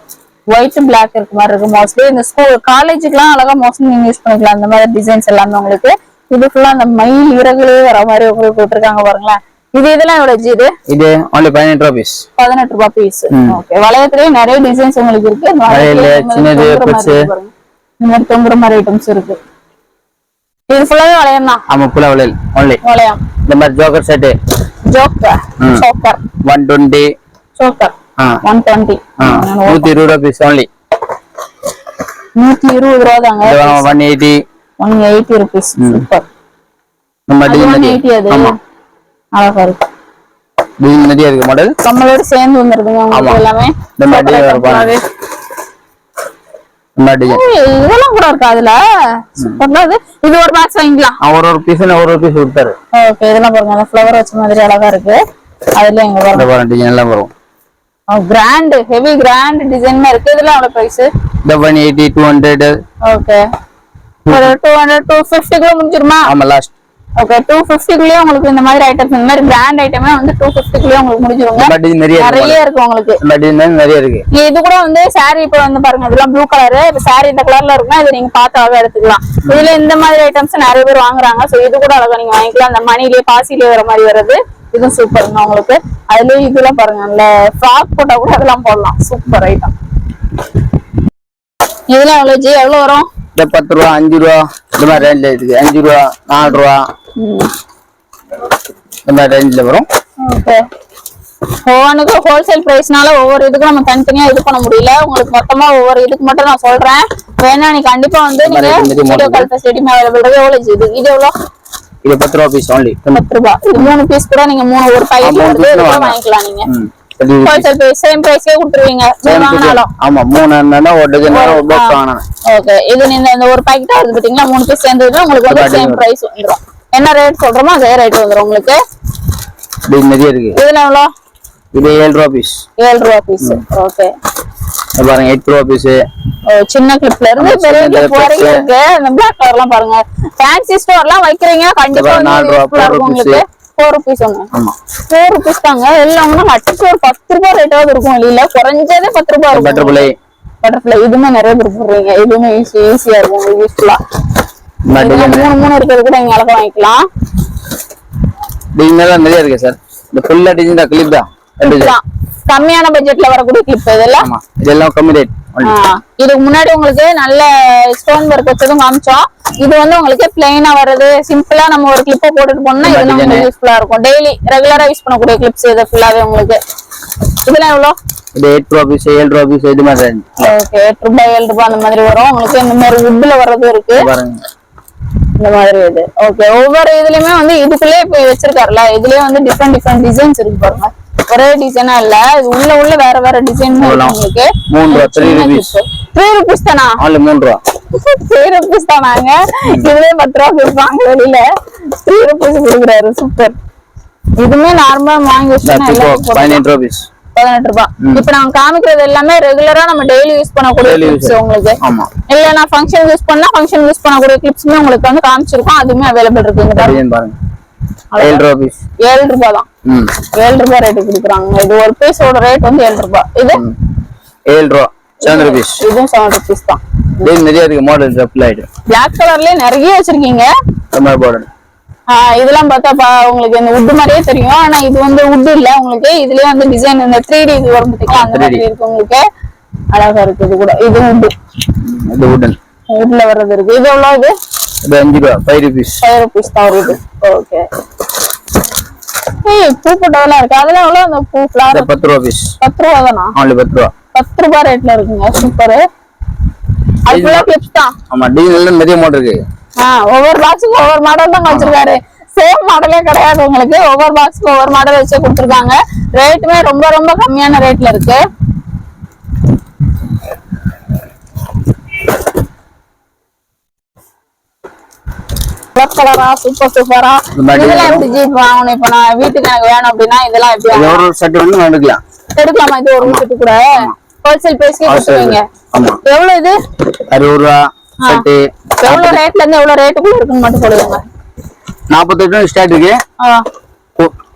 Speaker 1: ஒயிட் பிளாக் இருக்க மாதிரி இருக்கு. மோஸ்ட்லி இந்த ஸ்கூல் காலேஜுக்குலாம் அழகா மோஸ்ட்லி நீங்க யூஸ் பண்ணிக்கலாம். அந்த மாதிரி டிசைன்ஸ் எல்லாமே உங்களுக்கு. இது ஃபுல்லா அந்த மயில் இறகுலே வர மாதிரி உங்களுக்கு போட்டுருக்காங்க பாருங்களேன். இதெல்லாம் எவ்வளவு? இது
Speaker 2: only 18 ரூபாய் பீஸ். 18
Speaker 1: ரூபாய் பீஸ். ஓகே. வளையத்திலேயே நிறைய டிசைன்ஸ் உங்களுக்கு இருக்கு.
Speaker 2: சின்னது பெருசு
Speaker 1: இந்த மாதிரி தொங்குற மாதிரி ஐட்டம்ஸ் இருக்கு. இது ஃபுல்லாவே வளையம் தான்.
Speaker 2: ஆமா ஃபுல்லா வளையல் only.
Speaker 1: வளையம்.
Speaker 2: இந்த மாதிரி ஜோக்கர் செட்.
Speaker 1: ஜோக்கர்
Speaker 2: 120.
Speaker 1: ஜோக்கர் 120.
Speaker 2: 120 ரூபாய் பீஸ் only.
Speaker 1: 120 ரூபாய் தாங்க.
Speaker 2: 180.
Speaker 1: 180 rupees. சூப்பர்.
Speaker 2: நம்ம டிசைன்
Speaker 1: 180 அது. ஆமா. அழகா இருக்கு.
Speaker 2: டிசைன் நிறைய இருக்கு மாடல்.
Speaker 1: கம்மலோட சேர்ந்து வந்திருக்குங்க உங்களுக்கு எல்லாமே.
Speaker 2: இந்த மாதிரி பாருங்க. இந்த டிசைன்.
Speaker 1: இதெல்லாம் கூட இருக்கு அதுல. சூப்பர்ல இது. இது ஒரு பாக்ஸ் வாங்கிக்கலாம்.
Speaker 2: ஒரு பீஸ் கொடுத்தாரு.
Speaker 1: ஓகே. இதெல்லாம் பாருங்க அந்த ஃப்ளவர் வச்ச மாதிரி அழகா இருக்கு. அதுல எங்க
Speaker 2: பாருங்க டிசைன் எல்லாம் வரும்.
Speaker 1: கிராண்ட் ஹெவி கிராண்ட் டிசைன் இருக்கு. இதெல்லாம் எவ்வளவு பிரைஸ்?
Speaker 2: 180 200.
Speaker 1: ஓகே. ஒரு 200 250 குள்ள முடிஞ்சிருமா?
Speaker 2: ஆமா லாஸ்ட்.
Speaker 1: ஓகே. 250 குள்ளே உங்களுக்கு இந்த மாதிரி ஐட்டம்ஸ் இந்த மாதிரி பிராண்ட் ஐட்டமே வந்து 250 குள்ளே உங்களுக்கு முடிஞ்சிருங்க. நிறைய இருக்கு உங்களுக்கு.
Speaker 2: நிறைய இருக்கு.
Speaker 1: இது கூட வந்து saree இப்போ வந்து பாருங்க இதெல்லாம் ப்ளூ கலர். இப்ப saree இந்த கலர்ல இருக்குன்னா இது நீங்க பார்த்தாவே எடுத்துக்கலாம். இதுல இந்த மாதிரி ஐட்டம்ஸ் நிறைய பேர் வாங்குறாங்க. சோ இது கூட அழகா நீங்க வாங்கிக்கலாம். அந்த மணிலேயே பாசிலேயே வர மாதிரி வருது. இதுவும் சூப்பருங்க உங்களுக்கு. அதுலயும் இதெல்லாம் பாருங்க நல்ல ஃப்ராக் போட்டா கூட அதெல்லாம் போடலாம். Super item. இதெல்லாம் எவ்வளவு வரும்?
Speaker 2: 10 ரூபா 5 ரூபா இந்த மாதிரி ரேஞ்சில இருக்கு. 5 ரூபா 4 ரூபா இந்த மாதிரி ரேஞ்சில வரும்.
Speaker 1: ஓகே. ஒவ்வொன்றுக்கு ஹோல்சேல் பிரைஸ்னால ஒவ்வொரு இதுக்கும் நம்ம தனித்தனியா இது பண்ண முடியல. உங்களுக்கு மொத்தமா ஒவ்வொரு இதுக்கு மட்டும் நான் சொல்றேன். வேணா நீ கண்டிப்பா வந்து நீங்க வீடியோ கால் ஃபெசிலிட்டி அவைலபிள் இருக்கு. எவ்வளவு இது எவ்வளவு?
Speaker 2: இது 10 ரூபா பீஸ் only.
Speaker 1: 10 ரூபா. இது 3 பீஸ் கூட நீங்க ஒரு பாக்கெட் வாங்கிக்கலாம். நீங்க ஹோல்சேல் பிரைஸ் சேம் பிரைஸ்க்கே கொடுத்துருவீங்க வாங்கினாலும்.
Speaker 2: ஆமா 3 என்னன்னா ஒரு டஜன் ஒரு பாக்ஸ் வாங்கணும்.
Speaker 1: ஓகே. இது நீங்க இந்த ஒரு பாக்கெட் ஆகுது பாத்தீங்களா 3 பீஸ் சேர்ந்ததுன்னா உங்களுக்கு வந்து சேம் பிரைஸ் வந்துரும். என்ன ரேட் சொல்றோமோ அதே ரேட் வந்துரும் உங்களுக்கு.
Speaker 2: இது நிறைய இருக்கு.
Speaker 1: இதெல்லாம் எவ்வளவு?
Speaker 2: இது 7 ரூபா பீஸ்.
Speaker 1: 7 ரூபா பீஸ். ஓகே.
Speaker 2: இது பாருங்க 8 ரூபா பீஸ்.
Speaker 1: சின்ன கிளிப்ல இருந்து பெரிய கிளிப் வரைக்கும் இருக்கு. இந்த பிளாக் கலர்லாம் பாருங்க. ஃபேன்சி ஸ்டோர்லாம் வைக்கிறீங்க கண்டிப்பா 4 ரூபா உங்களுக்கு. 4 rupees ஒண்ணு. ஆமா 4 rupees தாங்க. எல்லாம் அட்டுக்கு ஒரு 10 ரூபாய் ரேட்டாவது இருக்கும். இல்ல குறைஞ்சதே 10 ரூபாய் இருக்கும்.
Speaker 2: பட்டர்ஃப்ளை
Speaker 1: பட்டர்ஃபிளை இதுவுமே நிறைய பேர் போடுறீங்க. இதுவுமே ஈஸியா இருக்கும் உங்களுக்கு யூஸ்ஃபுல்லா. மூணு இருக்கிறது கூட நீங்க அழகா வாங்கிக்கலாம்.
Speaker 2: டிசைன் நிறைய இருக்கு சார். இந்த ஃபுல்லா டிசைன் தான் கிளிப் தான்.
Speaker 1: கம்மியான பட்ஜெட்ல வரக்கூடிய கிளிப் இதெல்லாம்.
Speaker 2: ஆமா இதெல்லாம் கம்மி ரேட்.
Speaker 1: இதுக்கு முன்னாடி உங்களுக்கு நல்ல ஸ்டோன் ஒர்க் வச்சதும் காமிச்சோம். இது வந்து உங்களுக்கு பிளைனா வருது. சிம்பிளா நம்ம ஒரு கிளிப்பை போட்டுட்டு போனோம்னா இதெல்லாம் உங்களுக்கு யூஸ்ஃபுல்லா இருக்கும். டெய்லி ரெகுலரா யூஸ் பண்ணக்கூடிய கிளிப்ஸ் இது ஃபுல்லாவே உங்களுக்கு. இதெல்லாம் எவ்வளவு?
Speaker 2: இது 8 ரூபாய் 7 ரூபாய் இது மாதிரி ரேஞ்ச்.
Speaker 1: ஓகே 8 ரூபாய் 7 ரூபாய் அந்த மாதிரி வரும் உங்களுக்கு. இந்த மாதிரி வுட்ல வர்றது இருக்கு
Speaker 2: பாருங்க
Speaker 1: இந்த மாதிரி இது. ஓகே ஒவ்வொரு இதுலயுமே வந்து இதுக்குள்ளே போய் வச்சிருக்காருல இதுலயே வந்து டிஃபரெண்ட் டிசைன்ஸ் இருக்கு பாருங்க. ஒரே டிசைனா இல்ல இது உள்ள வேற வேற டிசைன் உங்களுக்கு.
Speaker 2: 3 ரூபாய்
Speaker 1: 3 rupees தானா?
Speaker 2: ஆல்ல 3 ரூபாய்
Speaker 1: 3 rupees தானாங்க. இதுலயே 10 ரூபாய் கொடுப்பாங்க வெளியில. 3 rupees கொடுக்குறாரு. சூப்பர். இதுமே நார்மலா வாங்கி வச்சா
Speaker 2: 18 ரூபாய்
Speaker 1: 18 ரூபாய். இப்ப நாங்க காமிக்கிறது எல்லாமே ரெகுலரா நம்ம டெய்லி யூஸ் பண்ணக்கூடிய கிளிப்ஸ் உங்களுக்கு.
Speaker 2: ஆமா
Speaker 1: இல்ல நான் ஃபங்க்ஷன் யூஸ் பண்ணக்கூடிய கிளிப்ஸ்மே உங்களுக்கு வந்து காமிச்சிருக்கோம். அதுமே அவைலபிள் இருக்குங்க
Speaker 2: பாருங்க. 7 ரூபாய்
Speaker 1: 7 ரூபாய் தான். 7 ரூபாய் ரேட் கொடுக்குறாங்க. இது ஒரு பீஸோட ரேட் வந்து 7 ரூபாய். இது
Speaker 2: 7 ரூபாய் 7 ரூபாய்.
Speaker 1: இதுவும் 7 rupees தான்.
Speaker 2: இது நிறைய இருக்கு மாடல் ட்ரிபிள் லைட்.
Speaker 1: Black கலர்லயே நிறைய வச்சிருக்கீங்க.
Speaker 2: Colour border.
Speaker 1: இதெல்லாம் பார்த்தா உங்களுக்கு இந்த வுட் மாதிரியே தெரியும். ஆனா இது வந்து வுட் இல்ல உங்களுக்கு. இதுலயே வந்து டிசைன் இந்த 3D இது வரும் பாத்தீங்களா அந்த மாதிரி இருக்கு உங்களுக்கு. அழகா இருக்கு இது கூட. இது வுட்.
Speaker 2: இது வுடன்.
Speaker 1: வுட்ல வர்றது இருக்கு. இது எவ்வளவு இது?
Speaker 2: இது 5 ரூபாய் 5 rupees.
Speaker 1: 5 rupees தான் வருது. ஓகே. பூ போட்டதெல்லாம் இருக்கு. அதெல்லாம் எவ்வளவு அந்த பூ ஃப்ளவர்?
Speaker 2: 10 ரூபாய்
Speaker 1: 10 ரூபாய் தானா?
Speaker 2: only 10 ரூபாய்.
Speaker 1: 10 ரூபாய் ரேட்ல இருக்குங்க. சூப்பர். அதுக்குள்ள கிளிப்ஸ் தான்.
Speaker 2: ஆமா டிசைன்ல நிறைய மாடல் இருக்கு.
Speaker 1: ஒவ்வொரு பாக்ஸுக்கு ஒவ்வொரு மாடல் தான் வச்சிருக்காரு. சேம் மாடலே கிடையாது உங்களுக்கு. ஒவ்வொரு பாக்ஸுக்கு ஒவ்வொரு மாடல் வச்சு கொடுத்துருக்காங்க. ரேட்டுமே ரொம்ப ரொம்ப கம்மியான ரேட்ல இருக்கு. கலரா சூப்பரா. இதெல்லாம் எப்படி ஜீப் வாங்கணும்? இப்ப நான் வீட்டுக்கு எனக்கு வேணும் அப்படின்னா இதெல்லாம் எப்படி
Speaker 2: ஒரு செட் வந்து எடுக்கலாம்.
Speaker 1: எடுக்கலாமா? இது ஒரு வீட்டுக்கு கூட ஹோல்சேல் பிரைஸ்க்கு கொடுத்துருவீங்க. எவ்வளவு இது?
Speaker 2: 60 ரூபாய் செட்.
Speaker 1: எவ்வளவு ரேட்ல இருந்து எவ்வளவு ரேட்டுக்குள்ள இருக்குன்னு மட்டும் சொல்லுங்க.
Speaker 2: 48 ஸ்டார்ட் இருக்கு.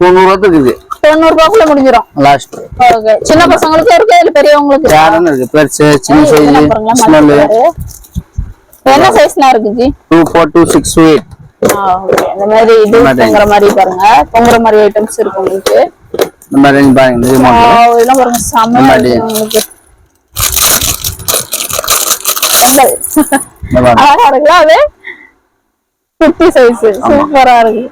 Speaker 2: 90 ரூபாய்க்கு இருக்கு.
Speaker 1: 90 ரூபாய்க்குள்ள முடிஞ்சிரும் லாஸ்ட். ஓகே. சின்ன பசங்களுக்கு இருக்கு இல்ல பெரியவங்களுக்கு
Speaker 2: யாரும் இருக்கு. பெருசு சின்ன சைஸ் ஸ்மால்.
Speaker 1: என்ன சைஸ்ல இருக்கு ஜி?
Speaker 2: 24 to 6 to 8.
Speaker 1: ஓகே. இந்த மாதிரி இது தொங்குற மாதிரி பாருங்க. தொங்குற மாதிரி ஐட்டம்ஸ் இருக்கு உங்களுக்கு.
Speaker 2: இந்த மாதிரி ரேஞ்ச் பாருங்க. இது மாடல்
Speaker 1: இதெல்லாம் பாருங்க செம்ம இருக்கு உங்களுக்கு. அழகா இருக்குல்ல அது? 50 சைஸ் சூப்பரா இருக்கு.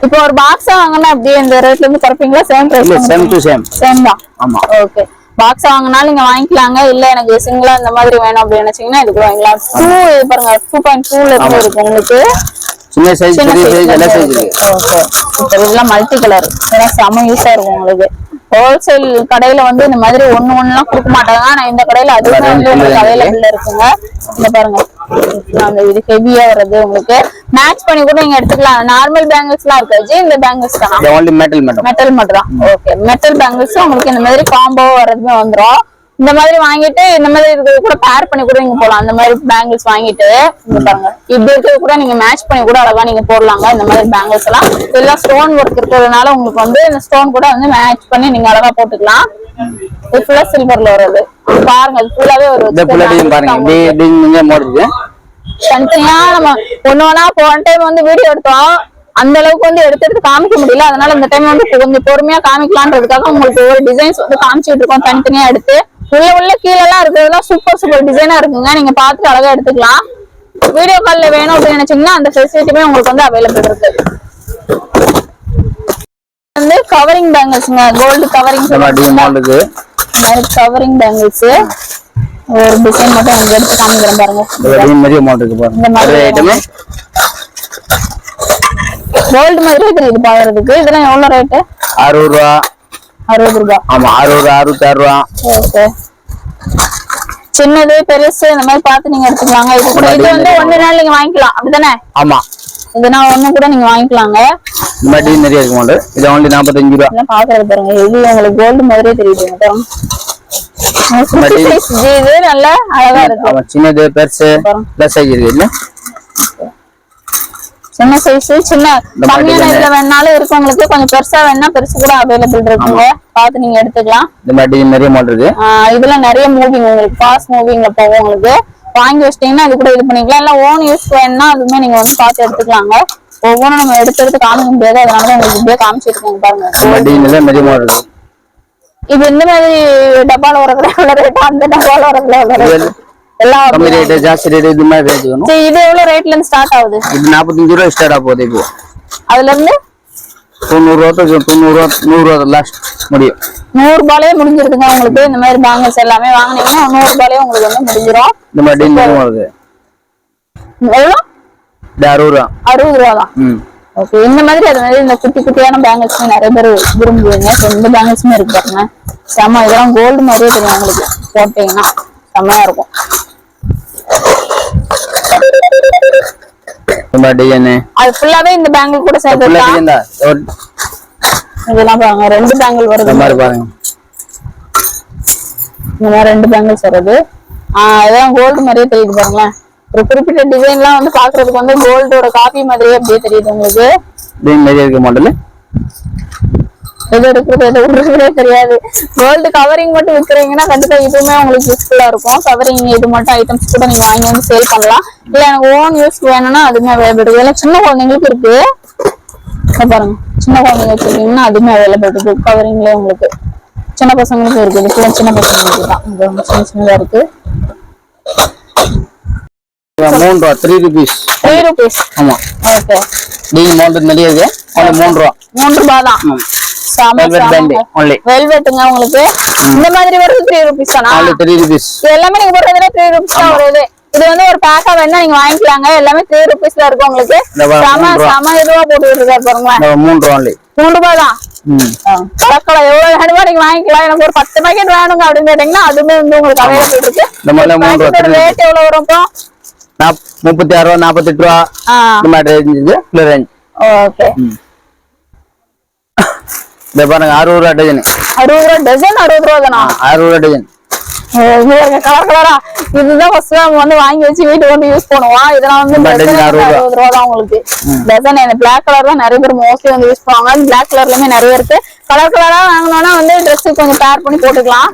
Speaker 1: இப்போ ஒரு பாக்ஸ் வாங்கினா அப்படியே இந்த ரேட்ல இருந்து குறைப்பீங்களா? Same price?
Speaker 2: Same to same
Speaker 1: தான். ஆமா. ஓகே. பாக்ஸ் வாங்கினாலும் நீங்க வாங்கிக்கலாங்க. இல்ல எனக்கு சிங்கிளா இந்த மாதிரி வேணும் அப்படின்னு நினைச்சீங்கன்னா இதுக்கு வாங்கிக்கலாம். 2 பாருங்க 2.2ல இருந்து இருக்கு உங்களுக்கு.
Speaker 2: சின்ன சைஸ் பெரிய சைஸ் எல்லா சைஸ் இருக்கு.
Speaker 1: ஓகே. இப்போ இதெல்லாம் மல்டி கலர். இதெல்லாம் செம யூஸா இருக்கும் உங்களுக்கு. ஹோல்சேல் கடையில வந்து இந்த மாதிரி ஒண்ணுலாம் கொடுக்க மாட்டாங்க. ஆனா இந்த கடையில அதுவுமே வந்து உங்களுக்கு அவைலபிள் இருக்குங்க. இந்த பாருங்க அந்த இது ஹெவியா வர்றது உங்களுக்கு மேட்ச் பண்ணி கூட நீங்க எடுத்துக்கலாம். நார்மல் பேங்கிள்ஸ் எல்லாம் இருக்காது. இந்த பேங்கிள்ஸ் தானா?
Speaker 2: only metal மட்டும்
Speaker 1: தான். ஓகே. மெட்டல் பேங்கிள்ஸ் உங்களுக்கு இந்த மாதிரி காம்போ வரதுமே வந்துரும். இந்த மாதிரி வாங்கிட்டு இந்த மாதிரி இருக்கிறது கூட பேர் பண்ணி கூட நீங்க போடலாம். அந்த மாதிரி பேங்கிள்ஸ் வாங்கிட்டு இங்க பாருங்க இப்படி இருக்கிறது கூட நீங்க மேட்ச் பண்ணி கூட அழகா நீங்க போடலாங்க. இந்த மாதிரி பேங்கிள்ஸ் எல்லாம் எல்லாம் ஸ்டோன் ஒர்க் இருக்கிறதுனால உங்களுக்கு வந்து இந்த ஸ்டோன் கூட வந்து மேட்ச் பண்ணி நீங்க அழகா போட்டுக்கலாம். இது ஃபுல்லா சில்வர்ல வருது பாருங்க. இது ஃபுல்லாவே ஒரு தனித்தனியா நம்ம ஒண்ணா போன டைம் வந்து வீடியோ எடுத்தோம். அந்த அளவுக்கு வந்து எடுத்து காமிக்க முடியல. அதனால இந்த டைம் வந்து கொஞ்சம் பொறுமையா காமிக்கலான்றதுக்காக உங்களுக்கு ஒரு டிசைன்ஸ் வந்து காமிச்சிட்டு இருக்கோம் தனித்தனியா எடுத்து. உள்ள கீழே எல்லாம் இருக்கிறதுலாம் சூப்பர் டிசைனா இருக்குங்க. நீங்க பார்த்துட்டு அழகா எடுத்துக்கலாம். வீடியோ கால்ல வேணும் அப்படின்னு நினைச்சீங்கன்னா அந்த ஃபெசிலிட்டியுமே உங்களுக்கு வந்து அவைலபிள் இருக்கு. வந்து கவரிங் பேங்கிள்ஸ்ங்க. கோல்டு கவரிங் கவரிங் பேங்கிள்ஸ் ஒரு டிசைன் மட்டும் இங்க எடுத்து காமிக்கிறேன் பாருங்க. இந்த மாதிரி கோல்டு மாதிரி தெரியுது பாக்குறதுக்கு. இதெல்லாம் எவ்வளவு ரேட்?
Speaker 2: 60 ரூபாய்
Speaker 1: 60 ரூபாய்.
Speaker 2: ஆமா 60 66 ரூபாய்.
Speaker 1: ஓகே. சின்னது பெருசு இந்த மாதிரி பார்த்து நீங்க எடுத்துக்கலாங்க. இது கூட இது வந்து 1 நாள் நீங்க வாங்கிக்கலாம் அப்படிதானே?
Speaker 2: ஆமா.
Speaker 1: இதுனா ஒண்ணு கூட நீங்க வாங்கிக்கலாங்க.
Speaker 2: இந்த மாதிரி நிறைய இருக்கு மாடல். இது only 45 ரூபாய்.
Speaker 1: எல்லாம் பாக்குறது பாருங்க. இது உங்களுக்கு கோல்டு மாதிரியே தெரியுது. இது நல்ல அழகா இருக்கு.
Speaker 2: ஆமா சின்னது பெருசு எல்லா சைஸ் இருக்கு. இல்ல
Speaker 1: சின்ன சைஸ் சின்ன கம்மியான இதுல வேணாலும் இருக்கு உங்களுக்கு, கொஞ்சம் பெருசா வேணா பெருசு கூட அவைலபிள் இருக்குங்க, பார்த்து நீங்க எடுத்துக்கலாம்.
Speaker 2: இந்த மாதிரி நிறைய மாடல் இருக்கு.
Speaker 1: இதுல நிறைய மூவிங் உங்களுக்கு ஃபாஸ்ட் மூவிங்ல போகும், உங்களுக்கு வாங்கி வச்சிட்டீங்கன்னா இது கூட இது பண்ணிக்கலாம். இல்ல ஓன் யூஸ் வேணும்னா அதுவுமே நீங்க வந்து பார்த்து எடுத்துக்கலாங்க. ஒவ்வொன்றும் நம்ம எடுத்து காமிக்க முடியாது, அதனால உங்களுக்கு இப்படியே காமிச்சிருக்கேன் பாருங்க.
Speaker 2: நிறைய மாடல் இருக்கு.
Speaker 1: இது இந்த மாதிரி டப்பால வரதுல ரேட், அந்த டப்பால வரதுல எல்லாம் கம்மி ரேட்
Speaker 2: ஜாஸ்தி ரேட் இது மாதிரி ரேட் வேணும்.
Speaker 1: சரி, இது எவ்வளவு ரேட்ல இருந்து ஸ்டார்ட் ஆகுது?
Speaker 2: இது 45 ரூபாய் ஸ்டார்ட் ஆகுது. இப்போ
Speaker 1: அதுல இருந்து
Speaker 2: 90 ரூபாய் 100 ரூபாய் லாஸ்ட் முடியும்.
Speaker 1: 100 ரூபாயிலே முடிஞ்சிருக்குங்க உங்களுக்கு. இந்த மாதிரி பேங்கிள்ஸ் எல்லாமே வாங்குனீங்கன்னா 100 ரூபாயிலே உங்களுக்கு வந்து முடிஞ்சிரும்.
Speaker 2: இந்த மாதிரி வருது.
Speaker 1: எவ்வளவு?
Speaker 2: 60 ரூபாய்.
Speaker 1: 60 ரூபாய் தான். ஓகே, இந்த மாதிரி அது மாதிரி இந்த குட்டி குட்டியான பேங்கிள்ஸ் நிறைய பேர் விரும்புவீங்க. இந்த பேங்கிள்ஸுமே இருக்கு பாருங்க, செம்ம. இதெல்லாம் கோல்டு மாதிரியே தெரியும் உங்களுக்கு, போட்டீங்கன்னா செம்மையா இருக்கும். அது ஃபுல்லாவே இந்த பேங்கிள் கூட சேர்த்துக்கலாம். இதெல்லாம் பாருங்க, 2 பேங்கிள் வருது பாருங்க. இந்த மாதிரி 2 பேங்கிள்ஸ் வருது. இதெல்லாம் கோல்டு மாதிரியே தெரியுது பாருங்களேன். ஒரு குறிப்பிட்ட டிசைன்லாம் வந்து பாக்குறதுக்கு வந்து கோல்டோட காப்பி மாதிரியே அப்படியே தெரியுது உங்களுக்கு. மாடல் எது எடுக்கிறது எது விடுறதே தெரியாது. கோல்டு கவரிங் மட்டும் விற்கிறீங்கன்னா கண்டிப்பா இதுவுமே உங்களுக்கு யூஸ்ஃபுல்லா இருக்கும். கவரிங் இது மட்டும் ஐட்டம்ஸ் கூட நீங்க வாங்கி வந்து சேல் பண்ணலாம். இல்ல எனக்கு ஓன் யூஸ் வேணும்னா அதுவுமே அவைலபிள் இருக்கு. இதெல்லாம் சின்ன குழந்தைங்களுக்கு இருக்கு பாருங்க, சின்ன குழந்தைங்க வச்சிருக்கீங்கன்னா அதுவுமே அவைலபிள் இருக்கு. கவரிங்ல உங்களுக்கு சின்ன பசங்களுக்கும் இருக்கு. இது சின்ன பசங்களுக்கு தான், சின்ன சின்னதா இருக்கு.
Speaker 2: 3 ரூபாய் 3 rupees.
Speaker 1: 3 rupees.
Speaker 2: ஆமா.
Speaker 1: ஓகே.
Speaker 2: நீங்க மாடல் நிறைய இருக்கு. அது 3 ரூபாய். 3
Speaker 1: ரூபாய் தான்.
Speaker 2: velvet band only.
Speaker 1: வெல்வெட்ங்க உங்களுக்கு. இந்த மாதிரி வருது 3 rupees தானா?
Speaker 2: only 3 rupees.
Speaker 1: எல்லாமே நீங்க போடுறதுல 3 rupees தான் வருது. இது வந்து ஒரு பேக்கா வேணா நீங்க வாங்கிக்கலாங்க. எல்லாமே 3 rupeesல இருக்கு உங்களுக்கு. சம இதுவா போட்டு இருக்காரு பாருங்க.
Speaker 2: 3 ரூபாய் only. 3
Speaker 1: ரூபாய் தான். கலக்கல எவ்வளவு வேணுமோ நீங்க வாங்கிக்கலாம். எனக்கு ஒரு 10 பாக்கெட் வேணுங்க அப்படின்னு கேட்டீங்கன்னா அதுமே வந்து உங்களுக்கு அவைலபிள் இருக்கு.
Speaker 2: இந்த மாதிரி 3 ரூபாய்
Speaker 1: ரேட் எவ்வளவு வரும்?
Speaker 2: 36 ரூபாய் 48 ரூபாய் இந்த மாதிரி ரேஞ்ச். ஓகே. இந்த பாருங்க 60 ரூபாய் டஜன். 60
Speaker 1: ரூபாய் டஜன். 60 ரூபாய் தானா?
Speaker 2: 60 ரூபாய் டஜன்.
Speaker 1: கலர் கலரா இதுதான் ஃபர்ஸ்ட் டைம் வந்து வாங்கி வச்சு வீட்டுக்கு வந்து யூஸ் பண்ணுவோம். இதெல்லாம் வந்து 60 ரூபாய் தான் உங்களுக்கு. டஜன் இந்த பிளாக் கலர் தான் நிறைய பேர் மோஸ்ட்லி வந்து யூஸ் பண்ணுவாங்க. பிளாக் கலர்லயுமே நிறைய இருக்கு. கலர் கலரா வாங்கணும்னா வந்து ட்ரெஸ் கொஞ்சம் பேர் பண்ணி போட்டுக்கலாம்.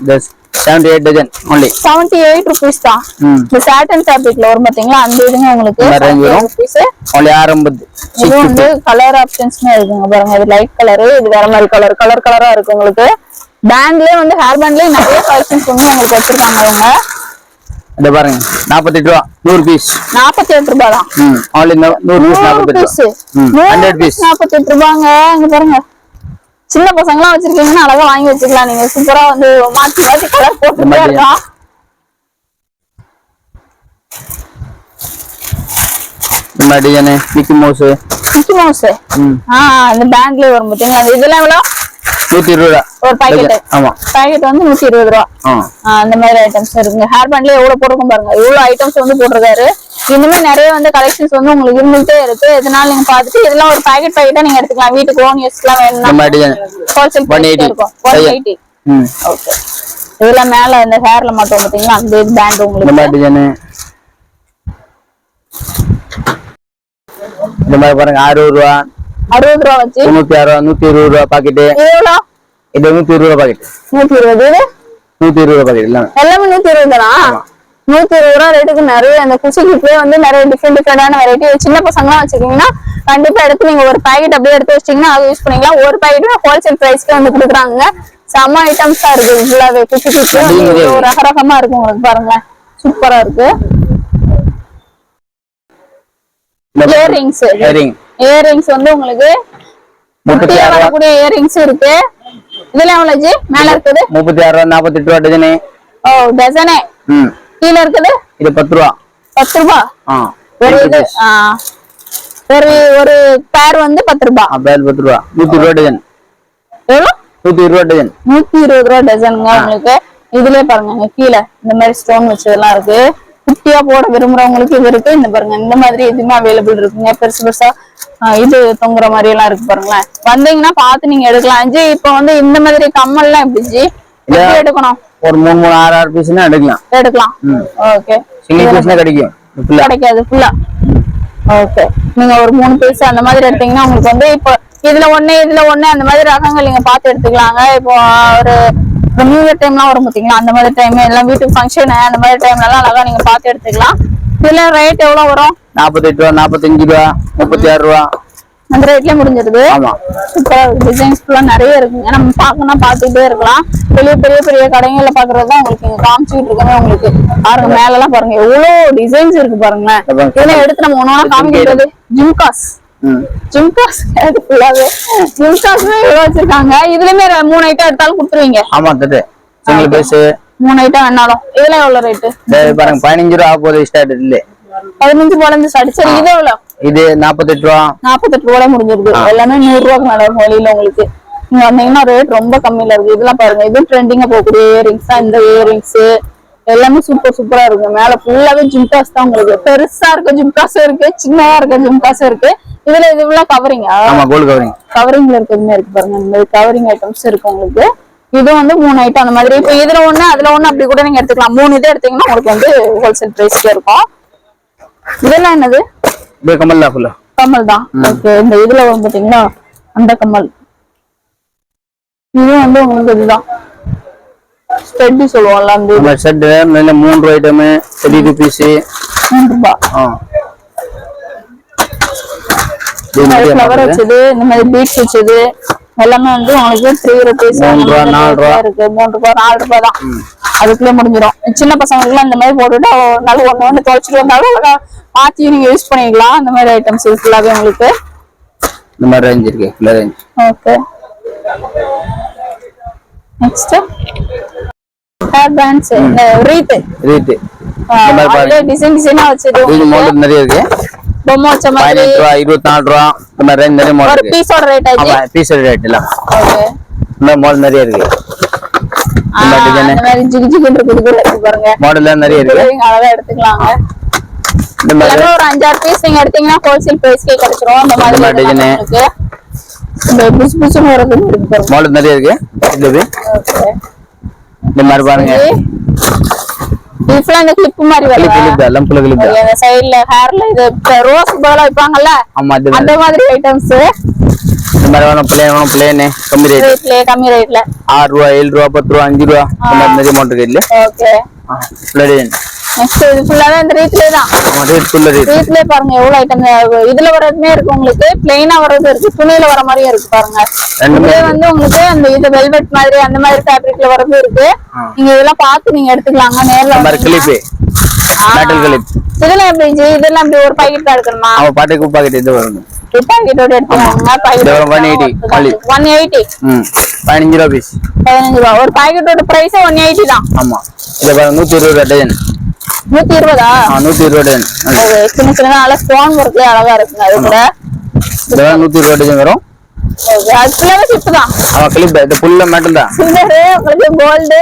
Speaker 2: 78 டஜன் only.
Speaker 1: 78 rupees தான். இந்த சாட்டன் ஃபேப்ரிக்ல வரும் பாத்தீங்களா, அந்த இதுங்க உங்களுக்கு 78 rupees.
Speaker 2: only 650.
Speaker 1: இது வந்து கலர் ஆப்ஷன்ஸ்மே இருக்குங்க பாருங்க. இது லைட் கலர், இது வேற மாதிரி கலரா இருக்கு உங்களுக்கு. பேண்ட்லயே வந்து ஹேர் பேண்ட்லயே நிறைய கலெக்ஷன்ஸ் வந்து உங்களுக்கு வச்சிருக்காங்க அவங்க.
Speaker 2: இத பாருங்க 48 ரூபாய் 100 பீஸ்.
Speaker 1: 48 ரூபாய் தான்.
Speaker 2: only 100 பீஸ் 48 ரூபாய். 100 பீஸ்
Speaker 1: 48 ரூபாய்ங்க. இங்க பாருங்க, சின்ன பசங்கலாம் வச்சிருக்கீங்கன்னா அழகா வாங்கி வச்சுக்கலாம். நீங்க சூப்பரா வந்து மாத்தி மாத்தி கலர் போட்டுட்டே இருக்கலாம்.
Speaker 2: இந்த டிசைன் மிக்கி மவுஸ்.
Speaker 1: இந்த பேண்ட்லயே வரும் பாத்தீங்களா. இதெல்லாம் எவ்வளவு?
Speaker 2: 120 ரூபாய்
Speaker 1: ஒரு பாக்கெட்.
Speaker 2: ஆமா,
Speaker 1: பாக்கெட் வந்து 120 ரூபாய். அந்த மாதிரி ஐட்டம்ஸ் இருக்குங்க. ஹேர் பேண்ட்ல எவ்வளவு போட்டுருக்கும் பாருங்க, இவ்வளவு ஐட்டம்ஸ் வந்து போட்டிருக்காரு. இந்த மாதிரி நிறைய வந்து கலெக்ஷன்ஸ் வந்து உங்களுக்கு இருந்துட்டே இருக்கு. இதனால நீங்க பாத்துட்டு இதெல்லாம் ஒரு பாக்கெட்டா நீங்க எடுத்துக்கலாம். வீட்டுக்கு ஓன் யூஸ்லாம் வேணும்னா ஹோல்சேல் பிரைஸ் இருக்கும் 180. ஓகே. இதெல்லாம் மேல இந்த ஹேர்ல மட்டும் பாத்தீங்களா அந்த பேண்ட் உங்களுக்கு.
Speaker 2: இந்த மாதிரி டிசைன் இந்த மாதிரி பாருங்க 60 ரூபாய்
Speaker 1: 60 ரூபாய் வச்சு
Speaker 2: 96 ரூபாய் 120 ரூபாய் பாக்கெட்.
Speaker 1: எவ்வளவு?
Speaker 2: இது 120 ரூபாய் பாக்கெட்.
Speaker 1: 120. இது
Speaker 2: 120 ரூபாய் பாக்கெட்.
Speaker 1: எல்லாமே 120 தானா? 120 ரூபாய் ரேட்டுக்கு நிறைய அந்த குச்சிக்குள்ளே வந்து நிறைய டிஃபரெண்டான வெரைட்டி. சின்ன பசங்கலாம் வச்சிருக்கீங்கன்னா கண்டிப்பா எடுத்து நீங்க ஒரு பாக்கெட் அப்படியே எடுத்து வச்சிட்டீங்கன்னா அதை யூஸ் பண்ணிக்கலாம். ஒரு பாக்கெட் ஹோல்சேல் பிரைஸ்க்கு வந்து கொடுக்குறாங்க. செம்ம ஐட்டம்ஸா இருக்கு. ஃபுல்லாவே குச்சி ரகரகமா இருக்கு உங்களுக்கு பாருங்க, சூப்பரா இருக்கு. இயரிங்ஸ் வந்து உங்களுக்கு வரக்கூடிய இயரிங்ஸ் இருக்கு. இதுல எவ்வளவு மேல இருக்குது?
Speaker 2: 36 ரூபாய் 48 ரூபாய் டஜனே.
Speaker 1: ஓ டஜனே. கீழ இருக்குது இது
Speaker 2: 10 ரூபாய்.
Speaker 1: 10 ரூபாய். ஒரு இது ஒரு பேர் வந்து 10 ரூபாய்.
Speaker 2: பேர் 10 ரூபாய். 120 ரூபாய் டஜன்.
Speaker 1: எவ்வளவு?
Speaker 2: 120 ரூபாய் டஜன்.
Speaker 1: 120 ரூபாய் டஜன்ங்க உங்களுக்கு. இதுலயே பாருங்க கீழ இந்த மாதிரி ஸ்டோன் வச்சதெல்லாம் இருக்கு. குட்டியா போட விரும்புறவங்களுக்கு இது இருக்கு. இந்த பாருங்க இந்த மாதிரி எதுவுமே அவைலபிள் இருக்குங்க. பெருசு பெருசா இது தொங்குற மாதிரி எல்லாம் இருக்கு பாருங்களேன். வந்தீங்கன்னா பாத்து நீங்க எடுக்கலாம். ஜி இப்ப வந்து இந்த மாதிரி கம்மல் எல்லாம் எப்படி ஜி எடுக்கணும்?
Speaker 2: ஒரு 3 6 பீஸ்னா எடுக்கலாம்.
Speaker 1: ஓகே.
Speaker 2: சிங்கிள் பீஸ்னா கிடைக்கும்.
Speaker 1: கிடைக்காது ஃபுல்லா. ஓகே, நீங்க ஒரு 3 பீஸ் அந்த மாதிரி எடுத்தீங்கன்னா உங்களுக்கு வந்து இப்போ இதுல ஒண்ணு அந்த மாதிரி ரகங்கள் நீங்க பார்த்து எடுத்துக்கலாங்க. இப்போ ஒரு நியூ இயர் டைம்லாம் வரும் பாத்தீங்களா, அந்த மாதிரி டைம் எல்லாம் வீட்டுக்கு ஃபங்க்ஷன் அந்த மாதிரி டைம்ல எல்லாம் அழகா நீங்க பார்த்து எடுத்துக்கலாம். இதுல ரேட் எவ்வளவு வரும்?
Speaker 2: 48 ரூபா, 45 ரூபா, 36 ரூபா
Speaker 1: அந்த ரேட்லயே முடிஞ்சிருது.
Speaker 2: ஆமா,
Speaker 1: சூப்பரா டிசைன்ஸ் எல்லாம் நிறைய இருக்குங்க. நம்ம பார்க்கணும் பார்த்துட்டே இருக்கலாம். பெரிய பெரிய கடைகள்ல பாக்குறதுதான் உங்களுக்கு இங்க காமிச்சுட்டு இருக்கவே. உங்களுக்கு பாருங்க மேல எல்லாம் பாருங்க எவ்வளவு டிசைன்ஸ் இருக்கு பாருங்களேன். இதெல்லாம் எடுத்து நம்ம ஒண்ணு காமிக்கிறது ஜிம்காஸ் ஃபுல்லாவே ஜிம்காஸ்மே எவ்வளவு வச்சிருக்காங்க. இதுலயுமே 3 ஐட்டம் எடுத்தாலும் கொடுத்துருவீங்க.
Speaker 2: ஆமா, சிங்கிள் பீஸ்
Speaker 1: 3 ஐட்டம் வேணாலும். இதெல்லாம் எவ்வளவு ரேட்டு
Speaker 2: பாருங்க? 15 ரூபா போகுது ஸ்டார்ட். இல்ல 15
Speaker 1: போல இருந்து ஸ்டார்ட். சரி, இது எவ்வளவு?
Speaker 2: இது 48 ரூபா.
Speaker 1: 48 ரூபாய் முடிஞ்சிருக்கு. எல்லாமே 100 ரூபாய்க்கு மேல இருக்கும் வெளியில. உங்களுக்கு நீங்க வந்தீங்கன்னா ரேட் ரொம்ப கம்மியில இருக்கு. இதெல்லாம் பாருங்க, இது ட்ரெண்டிங்கா போகக்கூடிய இயரிங்ஸ் தான். இந்த இயரிங்ஸ் எல்லாமே சூப்பரா இருக்கு. மேல ஃபுல்லாவே ஜிம்காஸ் தான். உங்களுக்கு பெருசா இருக்க ஜிம்காஸ் இருக்கு, சின்னதா இருக்க ஜிம்காஸ் இருக்கு. இதுல இது ஃபுல்லா கவரிங்.
Speaker 2: ஆமா, கோல்ட்
Speaker 1: கவரிங்ல இருக்கிறதுமே இருக்கு பாருங்க. இந்த மாதிரி கவரிங் ஐட்டம்ஸ் இருக்கு உங்களுக்கு. இது வந்து 3 ஐட்டம் அந்த மாதிரி. இப்ப இதுல ஒண்ணு அதுல ஒண்ணு அப்படி கூட நீங்க எடுத்துக்கலாம். 3 இதை எடுத்தீங்கன்னா உங்களுக்கு வந்து ஹோல்சேல் பிரைஸ்ல இருக்கும். இதெல்லாம் என்னது? கமல் தான். ஓகே, இந்த இதுல வரும் பாத்தீங்களா அந்த கமல். இது வந்து உங்களுக்கு இதுதான் ஸ்டெட் சொல்லுவோம்ல, அந்த
Speaker 2: செட். மேல 3 ஐட்டம் 30 பீஸ்
Speaker 1: 3 ரூபாய். ஃப்ளவர் வச்சது, இந்த மாதிரி பீட்ஸ் வச்சது எல்லாமே வந்து உங்களுக்கு 3 rupees
Speaker 2: 3 ரூபா 4 ரூபா
Speaker 1: இருக்கு. 3 ரூபாய் 4 ரூபாய் தான். அதுக்குள்ளே முடிஞ்சிடும். சின்ன பசங்களுக்கு இந்த மாதிரி போட்டுட்டு நல்ல ஒண்ணு தொலைச்சிட்டு வந்தாலும் மாத்தி நீங்க யூஸ் பண்ணிக்கலாம். அந்த மாதிரி ஐட்டம்ஸ் ஃபுல்லாவே உங்களுக்கு
Speaker 2: இந்த மாதிரி ரேஞ்ச் இருக்கு. Full range.
Speaker 1: Okay, next hair pants, இந்த ரீத் இந்த மாதிரி டிசைனா வச்சது.
Speaker 2: இது மாடல் நிறைய இருக்கு.
Speaker 1: பொம்மை வச்ச மாதிரி
Speaker 2: 18 ரூபா 24 ரூபா இந்த மாதிரி ரேஞ்ச் நிறைய மாடல் இருக்கு.
Speaker 1: ஒரு பீஸோட ரேட் ஆச்சு.
Speaker 2: ஆமா, பீஸோட ரேட் இல்ல.
Speaker 1: ஓகே,
Speaker 2: இந்த மாடல் நிறைய இருக்கு. இந்த டிசைன்
Speaker 1: இந்த மாதிரி ஜிகிஜின்னு இருக்கு பாருங்க.
Speaker 2: மாடல் நிறைய இருக்கு.
Speaker 1: நீங்க அழகா எடுத்துக்கலாங்க.
Speaker 2: இந்த மாதிரி
Speaker 1: ஒரு 5-6 பீஸ் நீங்க எடுத்தீங்கன்னா ஹோல்சேல் பிரைஸ்க்கே கிடைச்சிரும். அந்த மாதிரி டிசைன் இருக்கு. இந்த புஷ் புஷ்னு வரது இருக்கு பாருங்க.
Speaker 2: மாடல் நிறைய இருக்கு. இது
Speaker 1: ஓகே,
Speaker 2: இந்த மாதிரி பாருங்க.
Speaker 1: இதுல இந்த கிளிப் மாதிரி வருது.
Speaker 2: கிளிப் எல்லாம் ஃபுல் கிளிப்.
Speaker 1: அந்த சைடுல ஹேர்ல இது ரோஸ் போல வைப்பாங்கல்ல,
Speaker 2: ஆமா,
Speaker 1: அந்த மாதிரி ஐட்டம்ஸ்.
Speaker 2: இந்த மாதிரி வேணும் பிளேன் கம்மி
Speaker 1: ரேட்ல
Speaker 2: 6 ரூபா 7 ரூபா 10 ரூபா 5 ரூபா இந்த மாதிரி நிறைய மாடல் இருக்கு. இல்ல
Speaker 1: ஓகே, நெக்ஸ்ட் இது ஃபுல்லாவே இந்த ரீட்லயே தான்.
Speaker 2: ஆமா, ரேட் ஃபுல் ரேட்.
Speaker 1: ரீட்லயே பாருங்க எவ்வளவு ஐட்டம். இதுல வரதுமே இருக்கு உங்களுக்கு, பிளைனா வரது இருக்கு, துணியில வர மாதிரியும் இருக்கு பாருங்க. இதுல வந்து உங்களுக்கு அந்த இது வெல்வெட் மாதிரி அந்த மாதிரி ஃபேப்ரிக்ல வரது இருக்கு. நீங்க இதெல்லாம் பார்த்து நீங்க எடுத்துக்கலாங்க. நேர்ல
Speaker 2: இந்த மாதிரி கிளிப் மெட்டல் கிளிப்.
Speaker 1: இதெல்லாம் எப்படி இதெல்லாம் இப்படி ஒரு பாக்கெட் தான் எடுக்கணுமா?
Speaker 2: ஆமா, பாக்கெட் இது வரும்.
Speaker 1: பாக்கெட்டோட எடுத்துக்கோங்க. பாக்கெட்
Speaker 2: 180
Speaker 1: 180
Speaker 2: 15 ரூபா பீஸ்.
Speaker 1: 15 ரூபா ஒரு பாக்கெட்டோட பிரைஸ் 180 தான்.
Speaker 2: ஆமா, இது பாருங்க 120 ரூபா டஜன்.
Speaker 1: 120
Speaker 2: 120 ரூபா டஜன்.
Speaker 1: சின்ன சின்ன நல்ல ஸ்டோன் ஒர்க்ல அழகா இருக்குங்க. அது கூட
Speaker 2: 120 ரூபா டஜன் வரும்.
Speaker 1: அது ஃபுல்லாவே கிளிப் தான்.
Speaker 2: ஆமா, கிளிப். இது ஃபுல்லா மெட்டல் தான்.
Speaker 1: சில்வர் உங்களுக்கு கோல்ட்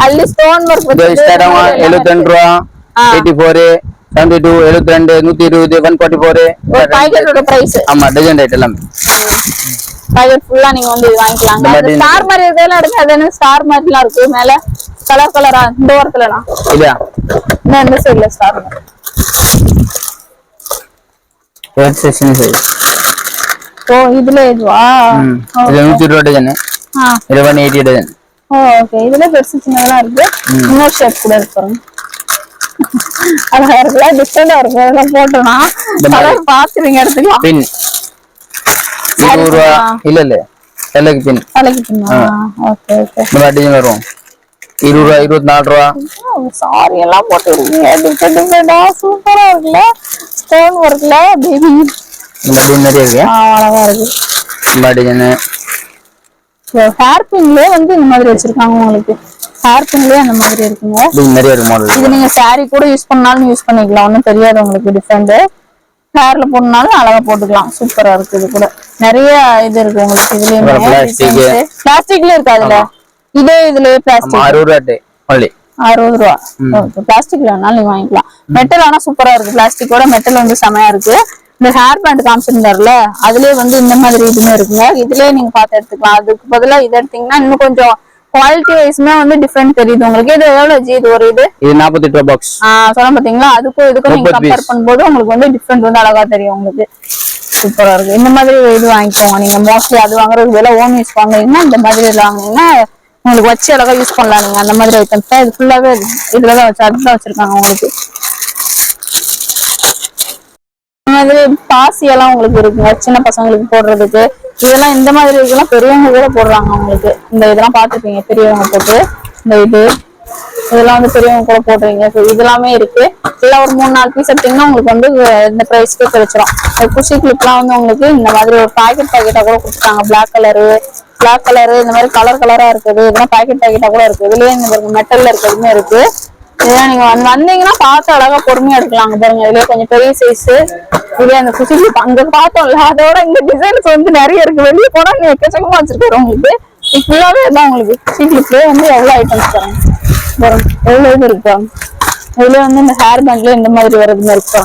Speaker 1: அல்லி ஸ்டோன் ஒர்க்
Speaker 2: இது ஸ்டார்ட் 72 ரூபா 84 72 72 120 144
Speaker 1: ஒரு பாக்கெட்டோட பிரைஸ்.
Speaker 2: ஆமா, டஜன் ரேட் எல்லாம்.
Speaker 1: பாக்கெட் ஃபுல்லா நீங்க வந்து வாங்கிக்கலாம். அது ஸ்டார் மாதிரி இதெல்லாம் எடுங்க. அது என்ன ஸ்டார் மாதிரிலாம் இருக்கு மேல கலர் கலரா. இந்த ஓரத்துலலாம்
Speaker 2: இல்ல,
Speaker 1: இந்த சைடுல ஸ்டார்
Speaker 2: ரேட் செக்ஷன் சைஸ்.
Speaker 1: ஓ, இதுல இதுவா?
Speaker 2: இது 120 ரூபா டஜன். இது 180 டஜன்.
Speaker 1: ஓகே, இதுல பெருசு சின்னதெல்லாம் இருக்கு. இன்னொரு ஷேப் கூட இருக்கு பாருங்க. அழகா இருக்குல்ல, டிஃபரெண்டா இருக்கும். இதெல்லாம் போட்டோம்னா கலர் பார்த்து நீங்க எடுத்துக்கலாம்.
Speaker 2: பின் 20 ரூபா. இல்ல தலைக்கு பின்.
Speaker 1: ஓகே ஓகே,
Speaker 2: இந்த மாதிரி டிசைன் வரும். 20 ரூபா 24 ரூபா.
Speaker 1: சாரி எல்லாம் போட்டு இருக்கீங்க. டிஃபரெண்டா சூப்பரா இருக்குல்ல, ஸ்டோன் ஒர்க்ல பேபி.
Speaker 2: இந்த மாதிரி நிறைய இருக்கு.
Speaker 1: அழகா இருக்கு.
Speaker 2: இந்த மாதிரி டிசைன்
Speaker 1: ஹேர் பின்லயே வந்து இந்த மாதிரி வச்சிருக்காங்க. உங்களுக்கு ஹேர் பின்லயே அந்த மாதிரி இருக்குங்க.
Speaker 2: இது நிறைய இருக்கு மாடல்.
Speaker 1: இது நீங்க சாரி கூட யூஸ் பண்ணாலும் யூஸ் பண்ணிக்கலாம். ஒன்னும் தெரியாது உங்களுக்கு. டிஃபரெண்ட் ஹேர்ல போடனாலும் அழகா போட்டுக்கலாம். சூப்பரா இருக்கு. இது கூட நிறைய இது இருக்கு உங்களுக்கு. இதுலயுமே பிளாஸ்டிக்ல இருக்கு. அதுல இதே இதுலயே பிளாஸ்டிக்
Speaker 2: 60 ரூபா ஒன்லி
Speaker 1: 60 ரூபா. பிளாஸ்டிக்ல வேணாலும் நீங்க வாங்கிக்கலாம். மெட்டல் ஆனா சூப்பரா இருக்கு. பிளாஸ்டிக்கோட மெட்டல் வந்து செமையா இருக்கு. இந்த ஹேர் பேண்ட் காமிச்சிருந்தாருல, அதுலயே வந்து இந்த மாதிரி இதுமே இருக்குங்க. இதுலயே நீங்க பார்த்து எடுத்துக்கலாம். அதுக்கு பதிலா இதை எடுத்தீங்கன்னா இன்னும் கொஞ்சம் குவாலிட்டி வைஸ்மே வந்து டிஃபரெண்ட் தெரியுது உங்களுக்கு. இது எவ்வளவு ஜி இது ஒரு இது
Speaker 2: 48 ரூபாய் பாக்ஸ்.
Speaker 1: சொல்ல பாத்தீங்களா, அதுக்கும் இதுக்கும் நீங்க கம்பேர் பண்ணும்போது உங்களுக்கு வந்து டிஃபரெண்ட் வந்து அழகா தெரியும் உங்களுக்கு. சூப்பரா இருக்கு. இந்த மாதிரி இது வாங்கிக்கோங்க நீங்க. மோஸ்ட்லி அது வாங்குறது விலை ஓன் யூஸ் வாங்குறீங்கன்னா இந்த மாதிரி வாங்குனீங்கன்னா உங்களுக்கு வச்சு அழகா யூஸ் பண்ணலாம் நீங்க. அந்த மாதிரி ஐட்டம்ஸ் தான் இது ஃபுல்லாவே இதுலதான் வச்சு அதுதான் வச்சிருக்காங்க உங்களுக்கு. இந்த மாதிரி பாசி எல்லாம் உங்களுக்கு இருக்குங்க சின்ன பசங்களுக்கு போடுறதுக்கு. இதெல்லாம் இந்த மாதிரி இதெல்லாம் பெரியவங்க கூட போடுறாங்க உங்களுக்கு. இந்த இதெல்லாம் பாத்துப்பீங்க பெரியவங்க போட்டு. இந்த இதெல்லாம் வந்து பெரியவங்க கூட போடுறீங்க. இதெல்லாமே இருக்கு. இதெல்லாம் ஒரு 3-4 பீஸ் எடுத்தீங்கன்னா உங்களுக்கு வந்து இந்த பிரைஸ்க்கு கிடைச்சிடும். குஷி கிளிப் எல்லாம் வந்து உங்களுக்கு இந்த மாதிரி ஒரு பாக்கெட்டா கூட கொடுத்துருக்காங்க. பிளாக் கலரு இந்த மாதிரி கலரா இருக்குது. இதெல்லாம் பாக்கெட்டா கூட இருக்கு. இதுலயே இந்த மெட்டல்ல இருக்கிறதுமே இருக்கு. இதெல்லாம் நீங்க வந்தீங்கன்னா பார்த்து அழகா பொறுமையா எடுக்கலாங்க பாருங்க. இதுலயே கொஞ்சம் பெரிய சைஸ். இதே அந்த குஷி கிளிப் அங்க பார்த்தோம்ல, அதோட இங்க டிசைன்ஸ் வந்து நிறைய இருக்கு. வெளியே போனா நீங்க எக்கச்சக்கமா வச்சிருக்காரு உங்களுக்கு. ஃபுல்லாவே தான் உங்களுக்கு குஷி கிளிப்லயே வந்து எவ்வளவு ஐட்டம்ஸ் தராங்க, எவ்வளவு இது இருக்கா. இதுல வந்து இந்த ஹேர் பேண்ட்ல இந்த மாதிரி வர்றதுமே இருக்கா.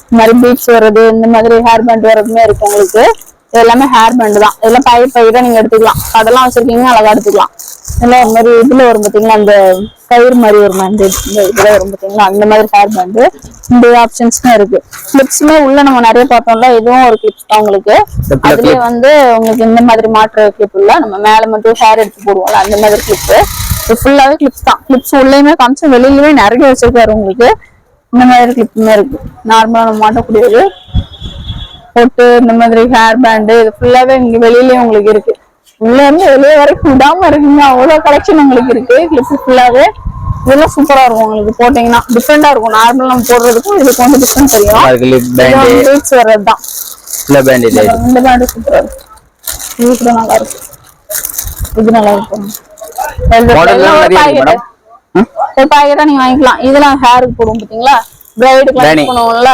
Speaker 1: இந்த மாதிரி பீட்ஸ் வர்றது, இந்த மாதிரி ஹேர் பேண்ட் வர்றதுமே இருக்கு உங்களுக்கு. இது எல்லாமே ஹேர் பேண்ட் தான். இதெல்லாம் பாக்கெட் நீங்க எடுத்துக்கலாம். அதெல்லாம் வச்சிருக்கீங்கன்னா அழகா எடுத்துக்கலாம். இதெல்லாம் ஒரு மாதிரி இதுல வரும் பாத்தீங்களா, அந்த கயிறு மாதிரி ஒரு பேண்ட் இதுல வரும் பாத்தீங்களா, அந்த மாதிரி ஹேர் பேண்ட். இந்த ஆப்ஷன்ஸ்மே இருக்கு. கிளிப்ஸ்மே உள்ள நம்ம நிறைய பார்த்தோம்ல, இதுவும் ஒரு கிளிப்ஸ் தான் உங்களுக்கு. அதுலயே வந்து உங்களுக்கு இந்த மாதிரி மாற்ற கிளிப் இல்ல, நம்ம மேல மட்டும் ஹேர் எடுத்து போடுவோம்ல அந்த மாதிரி கிளிப். இது ஃபுல்லாவே கிளிப்ஸ் தான். கிளிப்ஸ் உள்ளயுமே காமிச்சு வெளியிலயுமே நிறைய வச்சிருக்காரு உங்களுக்கு. இந்த மாதிரி கிளிப்புமே இருக்கு. நார்மலா நம்ம மாட்டக்கூடியது போட்டு இந்த மாதிரி ஹேர் பேண்டு இது ஃபுல்லாவே இங்க வெளியிலயே உங்களுக்கு இருக்கு. உள்ள இருந்து வெளியே வரைக்கும் விடாம இருக்குங்க. அவ்வளவு கலெக்ஷன் உங்களுக்கு இருக்கு. கிளிப் ஃபுல்லாவே இதெல்லாம் சூப்பரா இருக்கும் உங்களுக்கு. போட்டீங்கன்னா டிஃப்ரெண்டா இருக்கும். நார்மலா நம்ம போடுறதுக்கும் இதுக்கு வந்து டிஃப்ரெண்ட் தெரியும். வர்றதுதான் இந்த பேண்ட் சூப்பரா இருக்கு. இது கூட நல்லா இருக்கு. இது நல்லா இருக்கும். ஒரு பாக்கெட்டா நீங்க வாங்கிக்கலாம். இதெல்லாம் ஹேருக்கு போடுவோம் பாத்தீங்களா, பிரைடுக்கு பண்ணுவோம்ல,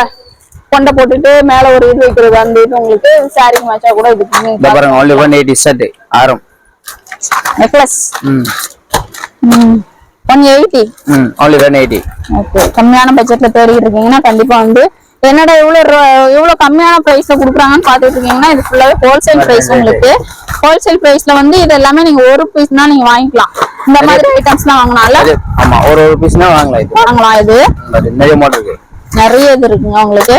Speaker 1: கொண்டை போட்டுட்டு மேல ஒரு இது வைக்கிறது. அந்த இது உங்களுக்கு சாரிங் மேட்சா கூட இது பாருங்க. only 180 செட் ஆரம் நெக்லஸ் 180
Speaker 2: only 180.
Speaker 1: ஓகே, கம்மியான பட்ஜெட்ல தேடிட்டு இருக்கீங்கன்னா கண்டிப்பா வந்து என்னடா இவ்வளவு கம்மியான பிரைஸ்ல குடுக்குறாங்கன்னு பாத்துட்டு இருக்கீங்கன்னா இது ஃபுல்லாவே ஹோல்சேல் பிரைஸ் உங்களுக்கு. ஹோல்சேல் பிரைஸ்ல வந்து இது எல்லாமே நீங்க ஒரு பீஸ்னா நீங்க வாங்கிக்கலாம். இந்த மாதிரி ஐட்டம்ஸ்லாம் வாங்கினால
Speaker 2: ஆமா ஒரு பீஸ்னா வாங்கலாம். இது நிறைய மாடல் இருக்கு,
Speaker 1: நிறைய இது இருக்குங்க உங்களுக்கு.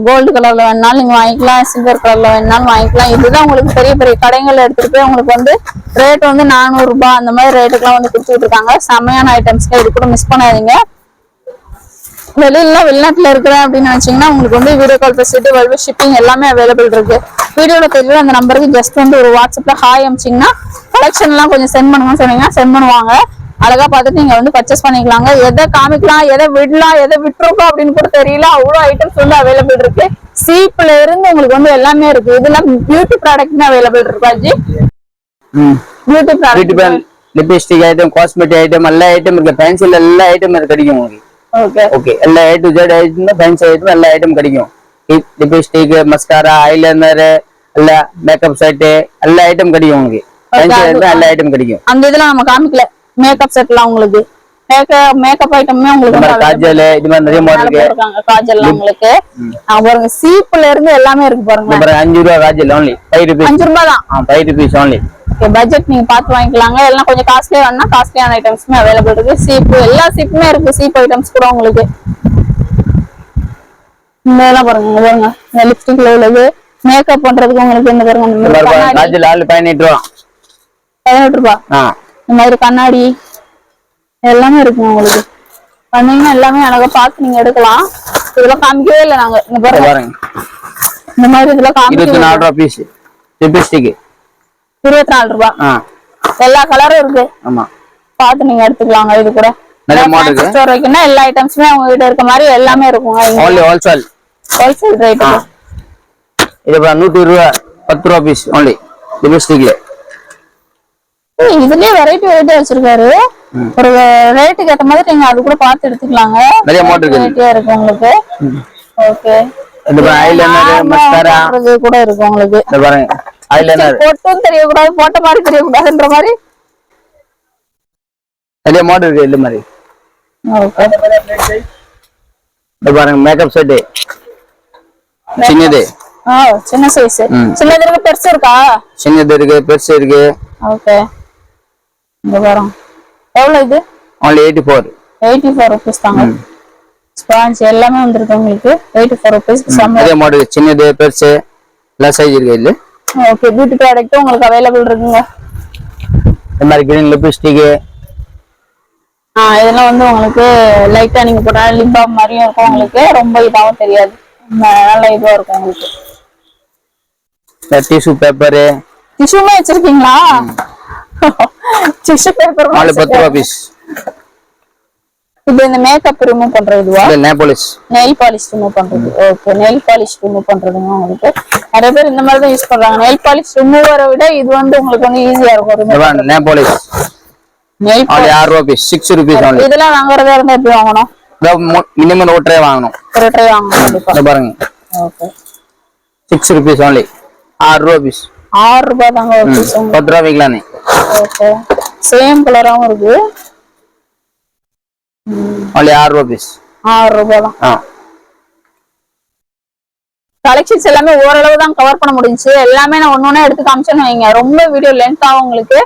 Speaker 1: கோல்டு கலர்ல வேணாலும் நீங்க வாங்கிக்கலாம், சில்வர் கலர்ல வேணாலும் வாங்கிக்கலாம். இதுதான் உங்களுக்கு பெரிய பெரிய கடைகள்ல எடுத்துட்டு போய் உங்களுக்கு வந்து ரேட் வந்து 400 ரூபாய் அந்த மாதிரி ரேட்டுக்குலாம் வந்து கொடுத்துட்டு இருக்காங்க. செம்மையான ஐட்டம்ஸ்க்கு இது கூட மிஸ் பண்ணாதீங்க. வெளிநாட்டுல இருக்கிறேன் அப்படின்னு நினைச்சீங்கன்னா உங்களுக்கு வந்து video call facility, world shipping எல்லாமே அவைலபிள் இருக்கு. வீடியோல தெரியல அந்த நம்பருக்கு ஜஸ்ட் வந்து ஒரு வாட்ஸ்அப்ல ஹாய் அமிச்சிங்கன்னா கலெக்ஷன் எல்லாம் கொஞ்சம் சென்ட் பண்ணுங்கன்னு சொன்னீங்கன்னா சென்ட் பண்ணுவாங்க. அழகா பார்த்துட்டு நீங்க வந்து பர்ச்சேஸ் பண்ணிக்கலாங்க. எதை காமிக்கலாம், எதை விடலாம், எதை விட்டுருக்கோம் அப்படின்னு கூட தெரியல. அவ்வளவு ஐட்டம்ஸ் வந்து அவைலபிள் இருக்கு. சீப்ல இருந்து உங்களுக்கு வந்து எல்லாமே இருக்கு. இதெல்லாம் பியூட்டி ப்ராடக்ட் அவைலபிள் இருக்கு. அஜி beauty product,
Speaker 2: lipstick item, cosmetic item எல்லா ஐட்டம் இருக்கு. பென்சில் எல்லா ஐட்டம் கிடைக்கும் உங்களுக்கு. ஓகே எல்லா A to Z item, pencil item எல்லா ஐட்டம் கிடைக்கும். லிப்ஸ்டிக், மஸ்காரா, ஐலைனர் எல்லா மேக்கப் செட் எல்லா ஐட்டம் கிடைக்கும் உங்களுக்கு. பென்சில் ஐட்டம் எல்லா ஐட்டம் கிடைக்கும்.
Speaker 1: அந்த இதெல்லாம் நம்ம காமிக்கல. மேக்கப் செட்லாம் உங்களுக்கு மேக்கப் ஐட்டமே உங்களுக்கு
Speaker 2: காஜல் இது மாதிரி நிறைய மாடல்
Speaker 1: இருக்கு. காஜல் உங்களுக்கு பாருங்க, சீப்ல இருந்து எல்லாமே இருக்கு பாருங்க.
Speaker 2: 5 ரூபாய் காஜல் only 5 rupees.
Speaker 1: 5 ரூபாய் தான். 5
Speaker 2: rupees only.
Speaker 1: ஓகே, பட்ஜெட் நீங்க பார்த்து வாங்கிக்கலாங்க. எல்லாம் கொஞ்சம் காஸ்ட்லியா வேணா காஸ்ட்லியான ஐட்டம்ஸ்மே அவைலபிள் இருக்கு. சீப் எல்லா சீப்புமே இருக்கு. சீப் ஐட்டம்ஸ் கூட உங்களுக்கு இதெல்லாம் பாருங்க. இந்த லிப்ஸ்டிக்ல உள்ளது மேக்கப் பண்றதுக்கு உங்களுக்கு இந்த பாருங்க
Speaker 2: காஜல் ஆல் 18 ரூபாய்.
Speaker 1: 18 ரூபாய். இந்த மாதிரி கண்ணாடி எல்லாமே இருக்குங்க உங்களுக்கு. வந்தீங்கன்னா எல்லாமே அழகா பார்த்து நீங்க எடுக்கலாம். இதெல்லாம் காமிக்கவே இல்லை நாங்க. இந்த பாருங்க இந்த மாதிரி இதெல்லாம் காமிக்கவே
Speaker 2: 24 ரூபாய் பீஸ் லிப்ஸ்டிக்
Speaker 1: 24 ரூபாய். எல்லா கலரும் இருக்கு.
Speaker 2: ஆமா,
Speaker 1: பார்த்து நீங்க எடுத்துக்கலாங்க. இது கூட
Speaker 2: நல்ல மாடல் இருக்கு.
Speaker 1: ஸ்டோர் வைக்கனா எல்லா ஐட்டம்ஸ்மே உங்க கிட்ட இருக்க மாதிரி எல்லாமே இருக்குங்க.
Speaker 2: only wholesale
Speaker 1: rate.
Speaker 2: இது 120 ரூபாய் 10 ரூபாய் பீஸ் only லிப்ஸ்டிக்ல.
Speaker 1: இதுலயே வெரைட்டி வச்சிருக்காரு. ஒரு ரேட்டுக்கு ஏத்த மாதிரி நீங்க அது கூட பார்த்து எடுத்துக்கலாங்க.
Speaker 2: நிறைய மாடல்
Speaker 1: இருக்கு உங்களுக்கு. ஓகே,
Speaker 2: இந்த ஐலைனர், மஸ்காரா
Speaker 1: கூட இருக்கு உங்களுக்கு.
Speaker 2: இந்த பாருங்க ஐலைனர்
Speaker 1: போட்டும் தெரியக்கூடாது, போட்ட மாதிரி தெரியக்கூடாதுன்ற மாதிரி
Speaker 2: நிறைய மாடல் இருக்கு. இந்த மாதிரி இந்த பாருங்க மேக்கப் செட் சின்னது.
Speaker 1: சின்ன சைஸ். சின்னது இருக்கு, பெருசு இருக்கா?
Speaker 2: சின்னது இருக்கு, பெருசு இருக்கு.
Speaker 1: ஓகே, இங்க வரோம். எவ்வளவு இது?
Speaker 2: only 84.
Speaker 1: 84 rupees தாங்க. ஸ்பாஞ்ச் எல்லாமே வந்திருக்கு உங்களுக்கு 84 rupees.
Speaker 2: அதே மாடல் சின்னது பெருசு எல்லா சைஸ் இருக்கு இல்ல.
Speaker 1: ஓகே, பியூட்டி ப்ராடக்ட் உங்களுக்கு அவைலபிள் இருக்குங்க.
Speaker 2: இந்த மாதிரி கிரீன் லிப்ஸ்டிக்
Speaker 1: இதெல்லாம் வந்து உங்களுக்கு லைட்டா நீங்க போட்டா லிப் பாம் மாதிரியும் இருக்கும். உங்களுக்கு ரொம்ப இதாவும் தெரியாது, நல்ல இதுவா இருக்கும் உங்களுக்கு.
Speaker 2: Tissue paper.
Speaker 1: டிஷ்யூமே வச்சிருக்கீங்களா? டிஷ்யூ பேப்பர்
Speaker 2: 10 ரூபாய் பீஸ்.
Speaker 1: இது இந்த மேக்கப் ரிமூவ் பண்றதுவா?
Speaker 2: Nail polish.
Speaker 1: Nail polish remove பண்றது. ஓகே, நெயில் பாலிஷ் ரிமூவ் பண்றதுங்க உங்களுக்கு. நிறைய பேர் இந்த மாதிரி தான் யூஸ் பண்றாங்க. நெயில் பாலிஷ் ரிமூவரை விட இது வந்து உங்களுக்கு வந்து ஈஸியா இருக்கும்.
Speaker 2: நெயில் பாலிஷ்
Speaker 1: நெயில் பாலிஷ்
Speaker 2: 6 ரூபாய் பீஸ், 6 rupees only.
Speaker 1: இதெல்லாம் வாங்குறதா இருந்தா எப்படி வாங்கணும்?
Speaker 2: மினிமம் ஒரு ட்ரே வாங்கணும்.
Speaker 1: ஒரு ட்ரே வாங்கணும் கண்டிப்பா.
Speaker 2: பாருங்க.
Speaker 1: Okay,
Speaker 2: 6 rupees only. 6 ரூபாய் பீஸ்.
Speaker 1: 6 ரூபாய் தாங்க ஒரு பீஸ்.
Speaker 2: 10 ரூபாய் விக்கலானே.
Speaker 1: ஓகே, சேம் கலராவும் இருக்கு.
Speaker 2: only 6 ரூபாய் பீஸ். 6
Speaker 1: ரூபாய் தான். கலெக்ஷன்ஸ் எல்லாமே ஓரளவு தான் கவர் பண்ண முடிஞ்சு. எல்லாமே நான் ஒன்னொன்னா எடுத்து காமிச்சேன்னு வைங்க, ரொம்ப வீடியோ லென்த் ஆகும் உங்களுக்கு.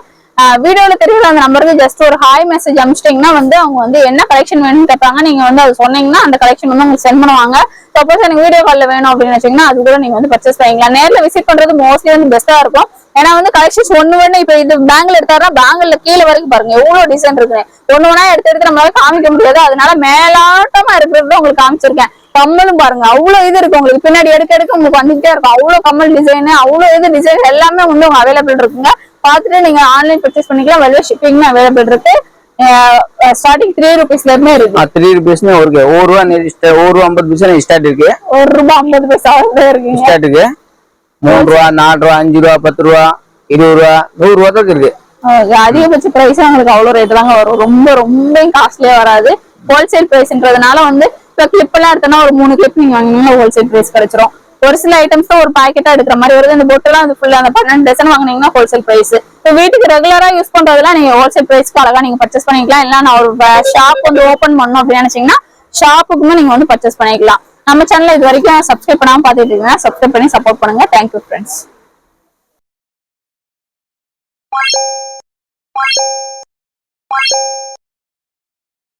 Speaker 1: வீடியோல தெரியல அந்த நம்பருக்கு ஜஸ்ட் ஒரு ஹாய் மெசேஜ் அனுப்பிச்சிட்டீங்கன்னா வந்து அவங்க வந்து என்ன கலெக்ஷன் வேணும்னு கேட்பாங்க. நீங்க வந்து அது சொன்னீங்கன்னா அந்த கலெக்ஷன் வந்து உங்களுக்கு சென்ட் பண்ணுவாங்க. சப்போஸ் எனக்கு வீடியோ கால்ல வேணும் அப்படின்னு வச்சீங்கன்னா அது கூட நீங்க வந்து பர்ச்சேஸ் பண்ணிக்கலாம். நேர்ல விசிட் பண்றது மோஸ்ட்லி வந்து பெஸ்டா இருக்கும். ஏன்னா வந்து கலெக்ஷன்ஸ் ஒண்ணு இப்ப இது பேங்கிள் எடுத்தாருன்னா பேங்கிள்ல கீழே வரைக்கும் பாருங்க எவ்வளவு டிசைன் இருக்கு. ஒண்ணு எடுத்து நம்மளால காமிக்க முடியாது. அதனால மேலாட்டமா இருக்கிறது உங்களுக்கு காமிச்சிருக்கேன். கம்மலும் பாருங்க அவ்வளவு இது இருக்கு உங்களுக்கு. பின்னாடி எடுக்க உங்களுக்கு வந்துட்டே இருக்கும். அவ்வளவு கம்மல் டிசைன், அவ்வளவு இது டிசைன் எல்லாமே வந்து உங்களுக்கு அவைலபிள் இருக்குங்க. பார்த்துட்டு நீங்க ஆன்லைன் பர்ச்சேஸ் பண்ணிக்கலாம். வெல்வெட் ஷிப்பிங் அவைலபிள் இருக்கு. ஸ்டார்டிங் 3 rupeesல இருந்தே இருக்கு.
Speaker 2: 3 rupeesனா இருக்கு. 1 ரூபாய் 50 பைசா ஸ்டார்ட் இருக்கு.
Speaker 1: 1 ரூபாய் 50 பைசா இருக்கு
Speaker 2: ஸ்டார்ட் இருக்கு. 3 ரூபாய் 4 ரூபாய் 5 ரூபாய் 10 ரூபாய் 20 ரூபாய் 100 ரூபாய் தான் இருக்கு.
Speaker 1: அதிகபட்ச பிரைஸ் உங்களுக்கு அவ்வளவு ரேட் தாங்க வரும். ரொம்ப காஸ்ட்லியா வராது. ஹோல்சேல் பிரைஸ்ன்றதுனால வந்து இப்ப கிளிப் எல்லாம் எடுத்தோம்னா ஒரு 3 கிளிப் நீங்க வாங்கினீங்கன்னா ஹோல்சேல் பிரைஸ் கிடைச்சிரும். ஒரு சில ஐட்டம்ஸ் ஒரு பாக்கெட்டா எடுக்கிற மாதிரி வருது. இந்த பொட்டெல்லாம் அது ஃபுல்லா அந்த 12 டசன் வாங்கினீங்கன்னா ஹோல்சேல் பிரைஸ். இப்போ வீட்டுக்கு ரெகுலரா யூஸ் பண்றதுலாம் நீங்க ஹோல்சேல் பிரைஸ்க்கு அழகா நீங்க பர்ச்சேஸ் பண்ணிக்கலாம். இல்ல நான் ஒரு ஷாப் வந்து ஓபன் பண்ணணும் அப்படின்னு நினைச்சீங்கன்னா ஷாப்புக்குமே நீங்க வந்து பர்ச்சேஸ் பண்ணிக்கலாம். நம்ம சேனல் இது வரைக்கும் சப்ஸ்கிரைப் பண்ணாம பாத்துட்டு இருக்கீங்கன்னா சப்ஸ்கிரைப் பண்ணி சப்போர்ட் பண்ணுங்க. Thank you friends.